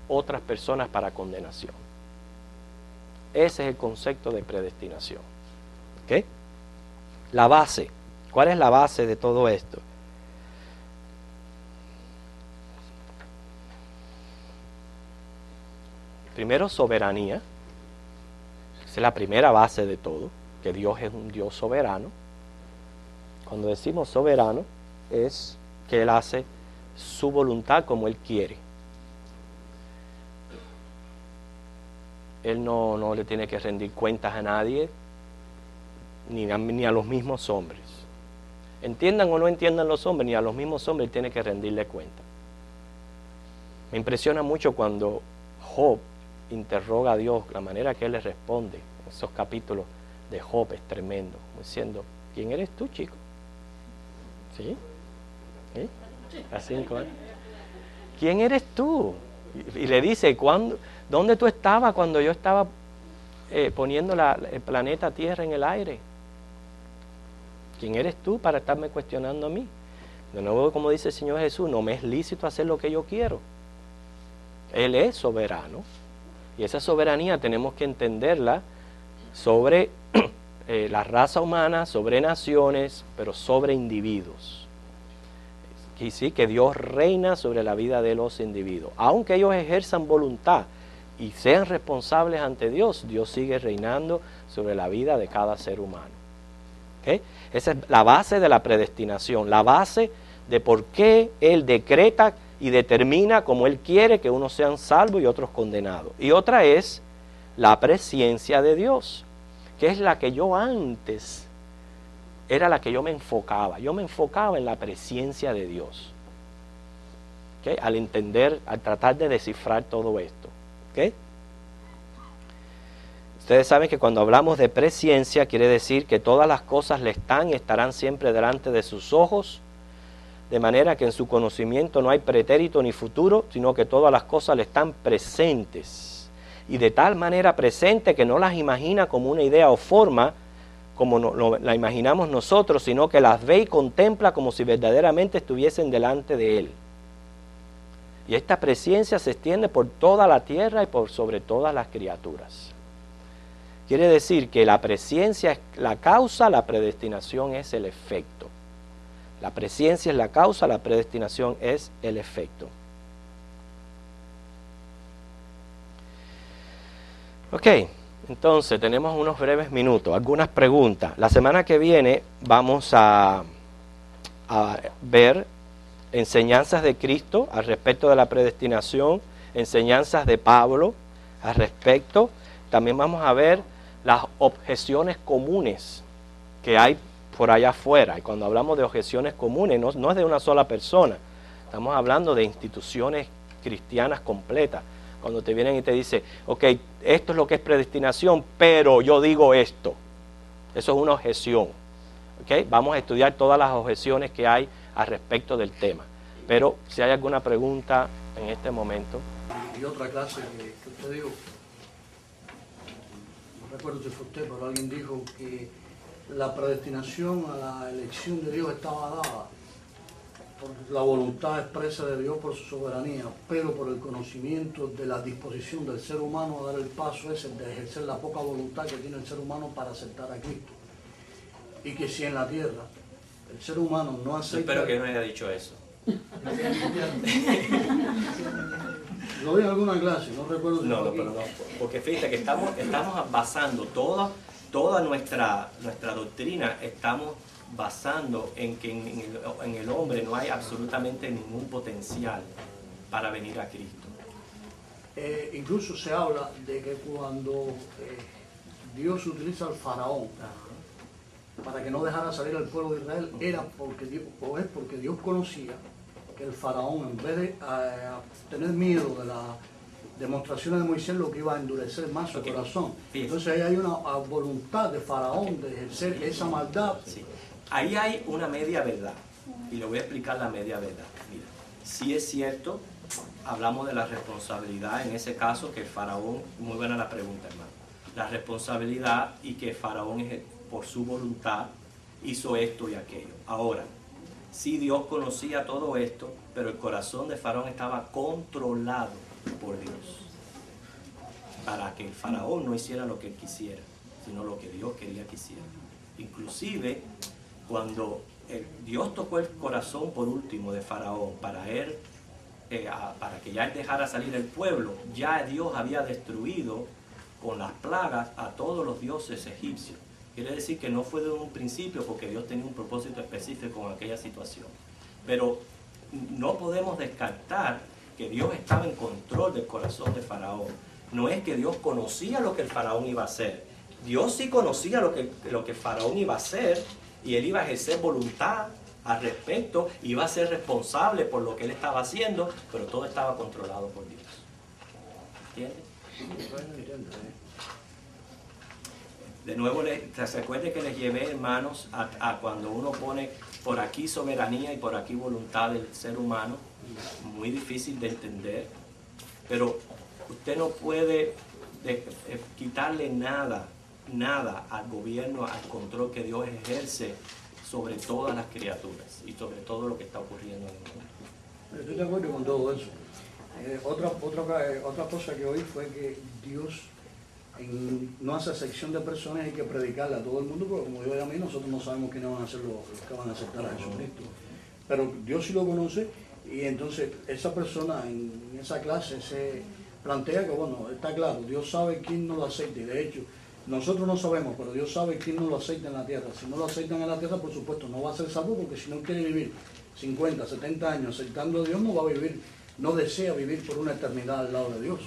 otras personas para condenación. Ese es el concepto de predestinación. ¿Okay? La base. ¿Cuál es la base de todo esto? Primero, soberanía. Esa es la primera base de todo, que Dios es un Dios soberano. Cuando decimos soberano, es que Él hace su voluntad como Él quiere. Él no le tiene que rendir cuentas a nadie, ni a los mismos hombres. Entiendan o no entiendan los hombres, ni a los mismos hombres Él tiene que rendirle cuenta. Me impresiona mucho cuando Job interroga a Dios, la manera que Él le responde. Esos capítulos de Job es tremendo, diciendo, ¿quién eres tú, chico? ¿Sí? ¿Sí? A 5 años. ¿Quién eres tú? Y le dice, ¿dónde tú estabas cuando yo estaba poniendo el planeta Tierra en el aire? ¿Quién eres tú para estarme cuestionando a mí? De nuevo, como dice el Señor Jesús, no me es lícito hacer lo que yo quiero. Él es soberano. Y esa soberanía tenemos que entenderla sobre la raza humana, sobre naciones, pero sobre individuos. Y sí, que Dios reina sobre la vida de los individuos. Aunque ellos ejerzan voluntad y sean responsables ante Dios, Dios sigue reinando sobre la vida de cada ser humano. ¿Okay? Esa es la base de la predestinación, la base de por qué Él decreta y determina como Él quiere que unos sean salvos y otros condenados. Y otra es la presciencia de Dios, que es la que yo antes, era la que yo me enfocaba. Yo me enfocaba en la presciencia de Dios. ¿Okay? Al entender, al tratar de descifrar todo esto. ¿Okay? Ustedes saben que cuando hablamos de presciencia quiere decir que todas las cosas le están y estarán siempre delante de sus ojos, de manera que en su conocimiento no hay pretérito ni futuro, sino que todas las cosas le están presentes. Y de tal manera presente que no las imagina como una idea o forma, como la imaginamos nosotros, sino que las ve y contempla como si verdaderamente estuviesen delante de Él. Y esta presciencia se extiende por toda la tierra y por sobre todas las criaturas. Quiere decir que la presciencia es la causa, la predestinación es el efecto. La presciencia es la causa, la predestinación es el efecto. Ok, entonces tenemos unos breves minutos, algunas preguntas. La semana que viene vamos a ver enseñanzas de Cristo al respecto de la predestinación, enseñanzas de Pablo al respecto. También vamos a ver las objeciones comunes que hay por allá afuera. Y cuando hablamos de objeciones comunes, no es de una sola persona. Estamos hablando de instituciones cristianas completas. Cuando te vienen y te dicen, ok, esto es lo que es predestinación, pero yo digo esto. Eso es una objeción. ¿Okay? Vamos a estudiar todas las objeciones que hay al respecto del tema. Pero si hay alguna pregunta en este momento. Y otra clase que usted dijo, no recuerdo si fue usted, pero alguien dijo que la predestinación a la elección de Dios estaba dada por la voluntad expresa de Dios por su soberanía, pero por el conocimiento de la disposición del ser humano a dar el paso ese de ejercer la poca voluntad que tiene el ser humano para aceptar a Cristo. Y que si en la tierra el ser humano no acepta... Espero que no haya dicho eso. Lo vi en alguna clase, no recuerdo si pero no, porque fíjate que estamos basando toda nuestra doctrina, estamos basando en que en el hombre no hay absolutamente ningún potencial para venir a Cristo. Incluso se habla de que cuando Dios utiliza al faraón para que no dejara salir al pueblo de Israel, era porque Dios conocía que el faraón, en vez de tener miedo de las demostraciones de Moisés, lo que iba a endurecer más su corazón. Entonces ahí hay una voluntad de faraón de ejercer esa maldad. Sí. Ahí hay una media verdad, y le voy a explicar la media verdad. Mira, sí es cierto, hablamos de la responsabilidad, en ese caso que el faraón, muy buena la pregunta, hermano, la responsabilidad y que el faraón por su voluntad hizo esto y aquello. Ahora, sí Dios conocía todo esto, pero el corazón de faraón estaba controlado por Dios, para que el faraón no hiciera lo que él quisiera, sino lo que Dios quería que hiciera. Inclusive, cuando Dios tocó el corazón por último de faraón para él para que ya él dejara salir el pueblo, ya Dios había destruido con las plagas a todos los dioses egipcios. Quiere decir que no fue de un principio, porque Dios tenía un propósito específico en aquella situación. Pero no podemos descartar que Dios estaba en control del corazón de Faraón. No es que Dios conocía lo que el Faraón iba a hacer. Dios sí conocía lo que Faraón iba a hacer, y él iba a ejercer voluntad al respecto, iba a ser responsable por lo que él estaba haciendo, pero todo estaba controlado por Dios. ¿Entiendes? De nuevo, se acuerde que les llevé, hermanos, a cuando uno pone por aquí soberanía y por aquí voluntad del ser humano, muy difícil de entender, pero usted no puede quitarle nada al gobierno, al control que Dios ejerce sobre todas las criaturas y sobre todo lo que está ocurriendo en el mundo. Estoy de acuerdo con todo eso. Otra cosa que oí fue que Dios no hace sección de personas, hay que predicarle a todo el mundo, porque como yo y a mí, nosotros no sabemos quiénes van a ser los que van a aceptar a Jesucristo. Pero Dios sí lo conoce, y entonces esa persona en esa clase se plantea que, bueno, está claro, Dios sabe quién no lo acepta, y de hecho, nosotros no sabemos, pero Dios sabe quién no lo acepta en la tierra. Si no lo aceptan en la tierra, por supuesto, no va a ser salvo, porque si no quiere vivir 50, 70 años aceptando a Dios, no va a vivir, no desea vivir por una eternidad al lado de Dios.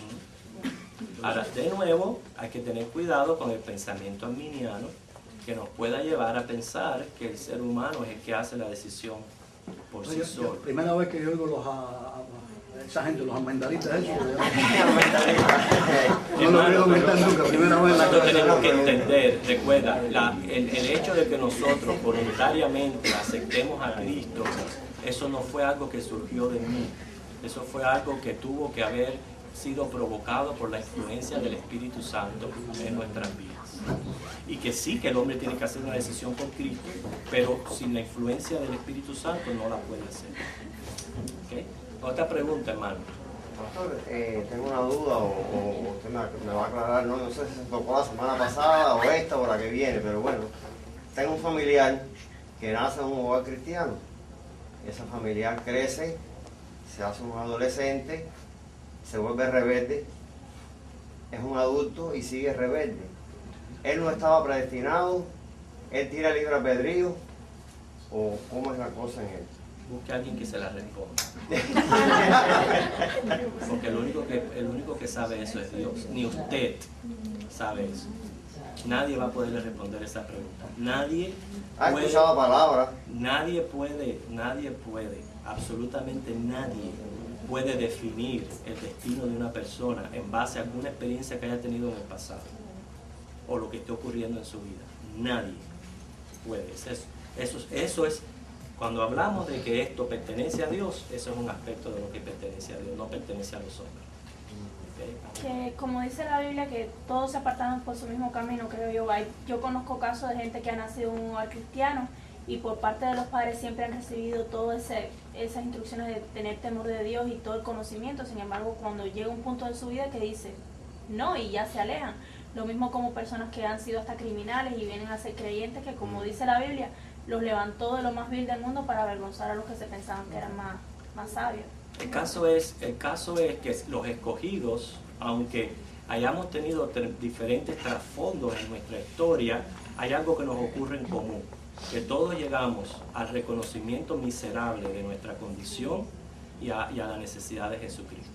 Ahora, de nuevo, hay que tener cuidado con el pensamiento arminiano, que nos pueda llevar a pensar que el ser humano es el que hace la decisión por sí solo. Primera vez que yo oigo esa gente, los amendalistas, eso. No lo quiero comentar nunca, primera vez en la Nosotros clase. tenemos que entender, recuerda, el hecho de que nosotros voluntariamente aceptemos a Cristo, eso no fue algo que surgió de mí, eso fue algo que tuvo que haber sido provocado por la influencia del Espíritu Santo en nuestras vidas. Y que sí, que el hombre tiene que hacer una decisión con Cristo, pero sin la influencia del Espíritu Santo no la puede hacer. ¿Okay? Otra pregunta, hermano. Pastor, tengo una duda o usted me va a aclarar, no sé si se tocó la semana pasada o esta o la que viene, pero bueno, tengo un familiar que nace en un hogar cristiano. Ese familiar crece, se hace un adolescente, se vuelve rebelde, es un adulto y sigue rebelde. Él no estaba predestinado, él tira libre albedrío, o cómo es la cosa en él. Busque a alguien que se la responda. Porque el único que sabe eso es Dios. Ni usted sabe eso. Nadie va a poderle responder esa pregunta. Nadie ¿Ha puede, escuchado palabras? nadie puede, absolutamente nadie puede definir el destino de una persona en base a alguna experiencia que haya tenido en el pasado o lo que esté ocurriendo en su vida. Nadie puede. Eso es, cuando hablamos de que esto pertenece a Dios, eso es un aspecto de lo que pertenece a Dios, no pertenece a los hombres. ¿Okay? Que como dice la Biblia, que todos se apartaron por su mismo camino, creo yo. Yo conozco casos de gente que ha nacido en un hogar cristiano y por parte de los padres siempre han recibido todas esas instrucciones de tener temor de Dios y todo el conocimiento. Sin embargo, cuando llega un punto de su vida que dice no, y ya se alejan. Lo mismo como personas que han sido hasta criminales y vienen a ser creyentes, que como dice la Biblia, los levantó de lo más vil del mundo para avergonzar a los que se pensaban que eran más sabios. El caso es que los escogidos, aunque hayamos tenido diferentes trasfondos en nuestra historia, hay algo que nos ocurre en común, que todos llegamos al reconocimiento miserable de nuestra condición y a la necesidad de Jesucristo.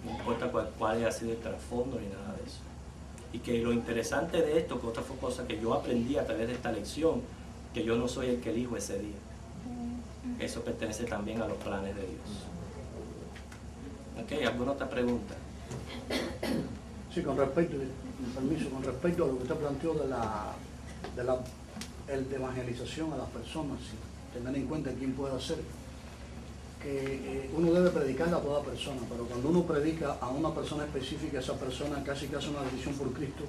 No importa cuál haya sido el trasfondo ni nada de eso. Y que lo interesante de esto, que otra fue cosa que yo aprendí a través de esta lección, que yo no soy el que elijo ese día. Eso pertenece también a los planes de Dios. ¿Ok? ¿Alguna otra pregunta? Sí, con respecto, permiso, con respecto a lo que usted planteó de la evangelización a las personas, y tener en cuenta quién puede hacer, que uno debe predicar a toda persona, pero cuando uno predica a una persona específica, esa persona casi que hace una decisión por Cristo,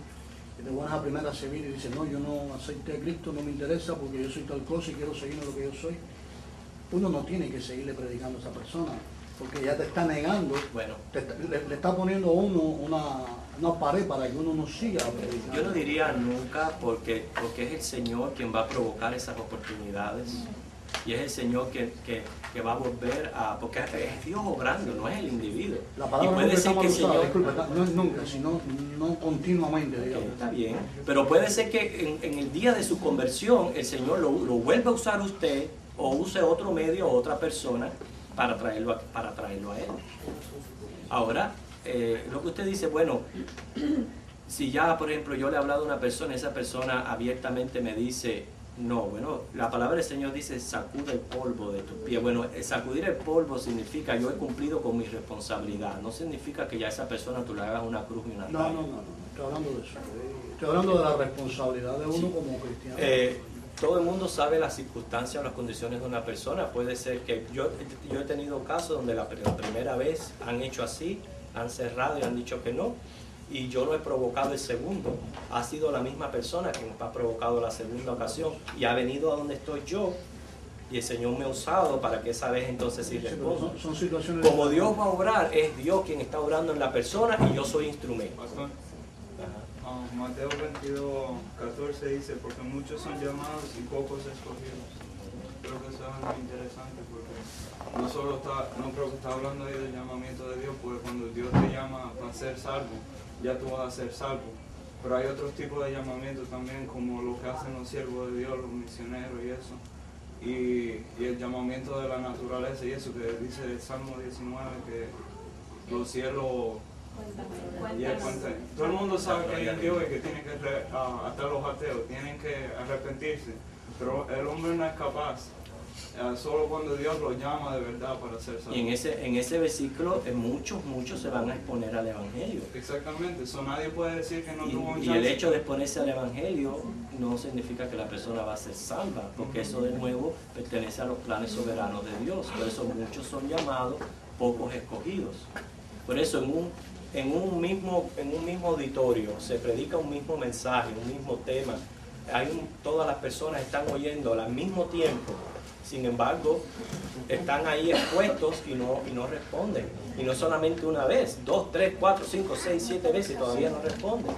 y de buenas a primeras se viene y dice, no, yo no acepté a Cristo, no me interesa porque yo soy tal cosa y quiero seguir en lo que yo soy. Uno no tiene que seguirle predicando a esa persona, porque ya te está negando, Bueno, le está poniendo a uno una pared para que uno no siga predicando. yo no diría nunca, porque es el Señor quien va a provocar esas oportunidades. y es el Señor que va a volver a, porque es Dios obrando, no es el individuo. La Y palabra puede nunca ser está que mal el usada, Señor, disculpe, no es nunca, sino no continuamente, digamos. está bien, pero puede ser que en el día de su conversión el Señor lo vuelva a usar usted o use otro medio o otra persona para traerlo a Él. Ahora, lo que usted dice, bueno, si ya, por ejemplo, yo le he hablado a una persona, esa persona abiertamente me dice, no, bueno, la palabra del Señor dice, sacude el polvo de tus pies. Bueno, sacudir el polvo significa, yo he cumplido con mi responsabilidad. No significa que ya a esa persona tú le hagas una cruz y una No, talla. no, estoy hablando de eso. Estoy hablando de la responsabilidad de uno como cristiano. Todo el mundo sabe las circunstancias o las condiciones de una persona. Puede ser que yo he tenido casos donde la primera vez han hecho así, han cerrado y han dicho que no, y yo no he provocado el segundo. Ha sido la misma persona que me ha provocado la segunda ocasión y ha venido a donde estoy yo, y el Señor me ha usado para que esa vez entonces sí Sí, pero responda. son situaciones... Como Dios va a obrar, es Dios quien está obrando en la persona y yo soy instrumento. Pastor, Ajá. Mateo 22:14 dice, porque muchos son llamados y pocos escogidos. Creo que eso es algo interesante porque no creo que está hablando ahí del llamamiento de Dios, porque cuando Dios te llama para ser salvo, ya tú vas a ser salvo. Pero hay otros tipos de llamamientos también, como lo que hacen los siervos de Dios, los misioneros y eso. Y el llamamiento de la naturaleza y eso, que dice el Salmo 19, que los cielos... Todo el mundo sabe que hay un Dios y que tiene que, hasta los ateos, tienen que arrepentirse, pero el hombre no es capaz, solo cuando Dios lo llama de verdad para ser salvo. Y en ese versículo muchos se van a exponer al Evangelio. Exactamente, eso nadie puede decir que no tuvo un Y chance. el hecho de exponerse al Evangelio no significa que la persona va a ser salva, porque eso de nuevo pertenece a los planes soberanos de Dios. Por eso muchos son llamados, pocos escogidos. Por eso en un mismo auditorio se predica un mismo mensaje, un mismo tema. Todas las personas están oyendo al mismo tiempo. Sin embargo, están ahí expuestos y no responden. Y no solamente una vez, 2, 3, 4, 5, 6, 7 veces y todavía no responden.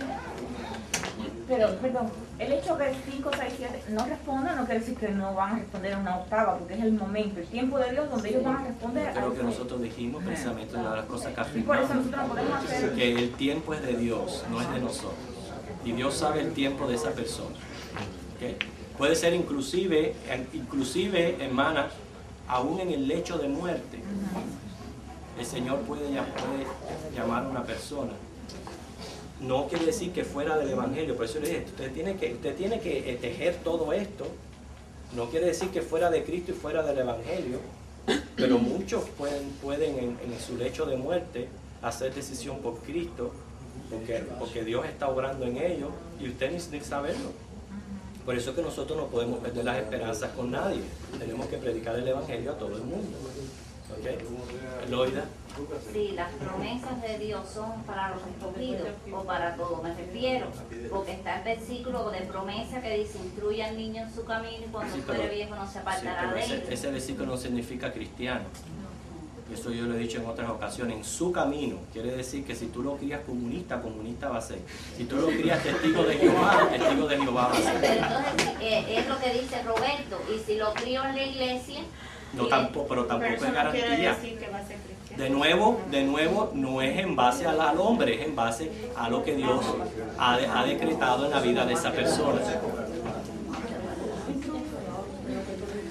Pero, perdón, el hecho que 5, 6, 7 no respondan no quiere decir que no van a responder a una octava, porque es el momento, el tiempo de Dios donde ellos van a responder. Creo que nosotros dijimos precisamente una de las cosas que Y por eso afirmamos, nosotros no podemos hacer... que el tiempo es de Dios, no es de nosotros. Y Dios sabe el tiempo de esa persona. ¿Okay? Puede ser inclusive, hermana, aún en el lecho de muerte, el Señor puede llamar a una persona. No quiere decir que fuera del Evangelio, por eso le dije, usted tiene que tejer todo esto. No quiere decir que fuera de Cristo y fuera del Evangelio, pero muchos pueden en su lecho de muerte hacer decisión por Cristo, porque Dios está obrando en ellos y usted ni saberlo. Por eso es que nosotros no podemos perder las esperanzas con nadie. Tenemos que predicar el Evangelio a todo el mundo. ¿Ok? Loida. Sí, las promesas de Dios son para los escogidos o para todos, me refiero, porque está el versículo de promesa que dice, instruye al niño en su camino y cuando fuere viejo no se apartará de él. Ese versículo no significa cristiano. Eso yo lo he dicho en otras ocasiones. En su camino quiere decir que si tú lo crías comunista, comunista va a ser. Si tú lo crías testigo de Jehová, testigo de Jehová va a ser. Pero entonces es lo que dice Roberto, y si lo crío en la iglesia... No, tampoco es garantía. De nuevo, no es en base al hombre, es en base a lo que Dios ha decretado en la vida de esa persona.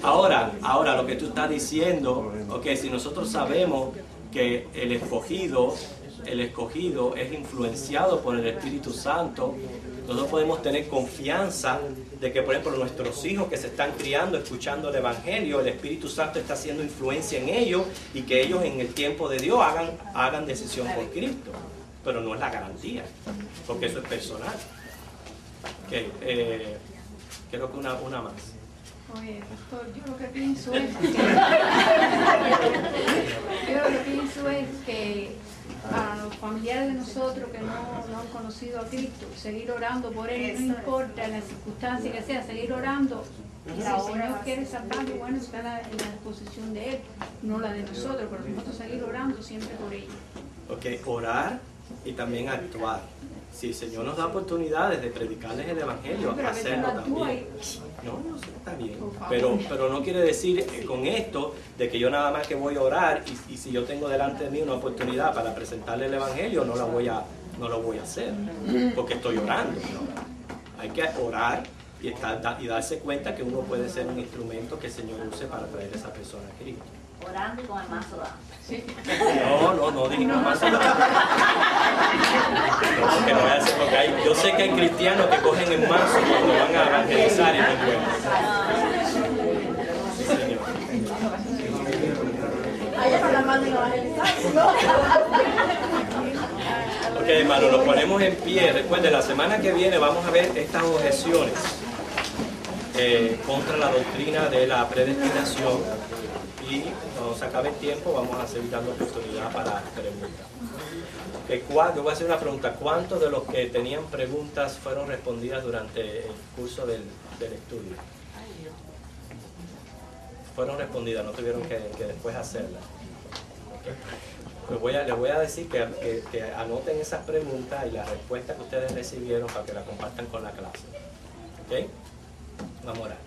Ahora lo que tú estás diciendo, okay, si nosotros sabemos que el escogido es influenciado por el Espíritu Santo, nosotros podemos tener confianza de que, por ejemplo, nuestros hijos que se están criando, escuchando el Evangelio, el Espíritu Santo está haciendo influencia en ellos y que ellos en el tiempo de Dios hagan decisión por Cristo. Pero no es la garantía, porque eso es personal. Okay, creo que una más. Oye, pastor, yo lo que pienso es que a los familiares de nosotros que no han conocido a Cristo, seguir orando por Él, no importa la circunstancia que sea, seguir orando. Y si el Señor quiere salvarlo, bueno, está en la disposición de Él, no la de nosotros, pero nosotros seguir orando siempre por ellos. Ok, orar y también actuar. Si el Señor nos da oportunidades de predicarles el Evangelio, Pero a veces hacerlo no actúa también. y- No, eso está bien. Por favor. Pero no quiere decir con esto de que yo nada más que voy a orar y si yo tengo delante de mí una oportunidad para presentarle el Evangelio, no lo voy a hacer, porque estoy orando. ¿No? Hay que orar y darse cuenta que uno puede ser un instrumento que el Señor use para traer a esa persona a Cristo. Orando y con el mazo dando. No digo más. No, porque no voy a hacer, porque yo sé que hay cristianos que cogen el mazo cuando van a evangelizar y no pueden. Sí, Señor. Ok, hermano, nos ponemos en pie. Recuerden, la semana que viene vamos a ver estas objeciones contra la doctrina de la predestinación. Y cuando se acabe el tiempo vamos a seguir dando oportunidad para preguntas. Yo voy a hacer una pregunta. ¿Cuántos de los que tenían preguntas fueron respondidas durante el curso del estudio? Fueron respondidas, no tuvieron que después hacerlas. Pues les voy a decir que anoten esas preguntas y las respuestas que ustedes recibieron para que las compartan con la clase. ¿Ok? Vamos a orar.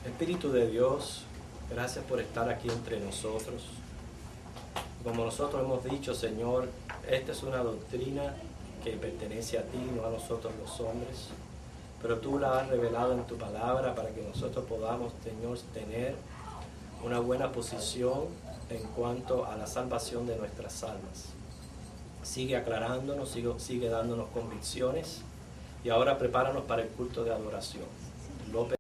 Espíritu de Dios, gracias por estar aquí entre nosotros. Como nosotros hemos dicho, Señor, esta es una doctrina que pertenece a ti, no a nosotros los hombres. Pero tú la has revelado en tu palabra para que nosotros podamos, Señor, tener una buena posición en cuanto a la salvación de nuestras almas. Sigue aclarándonos, sigue dándonos convicciones y ahora prepáranos para el culto de adoración.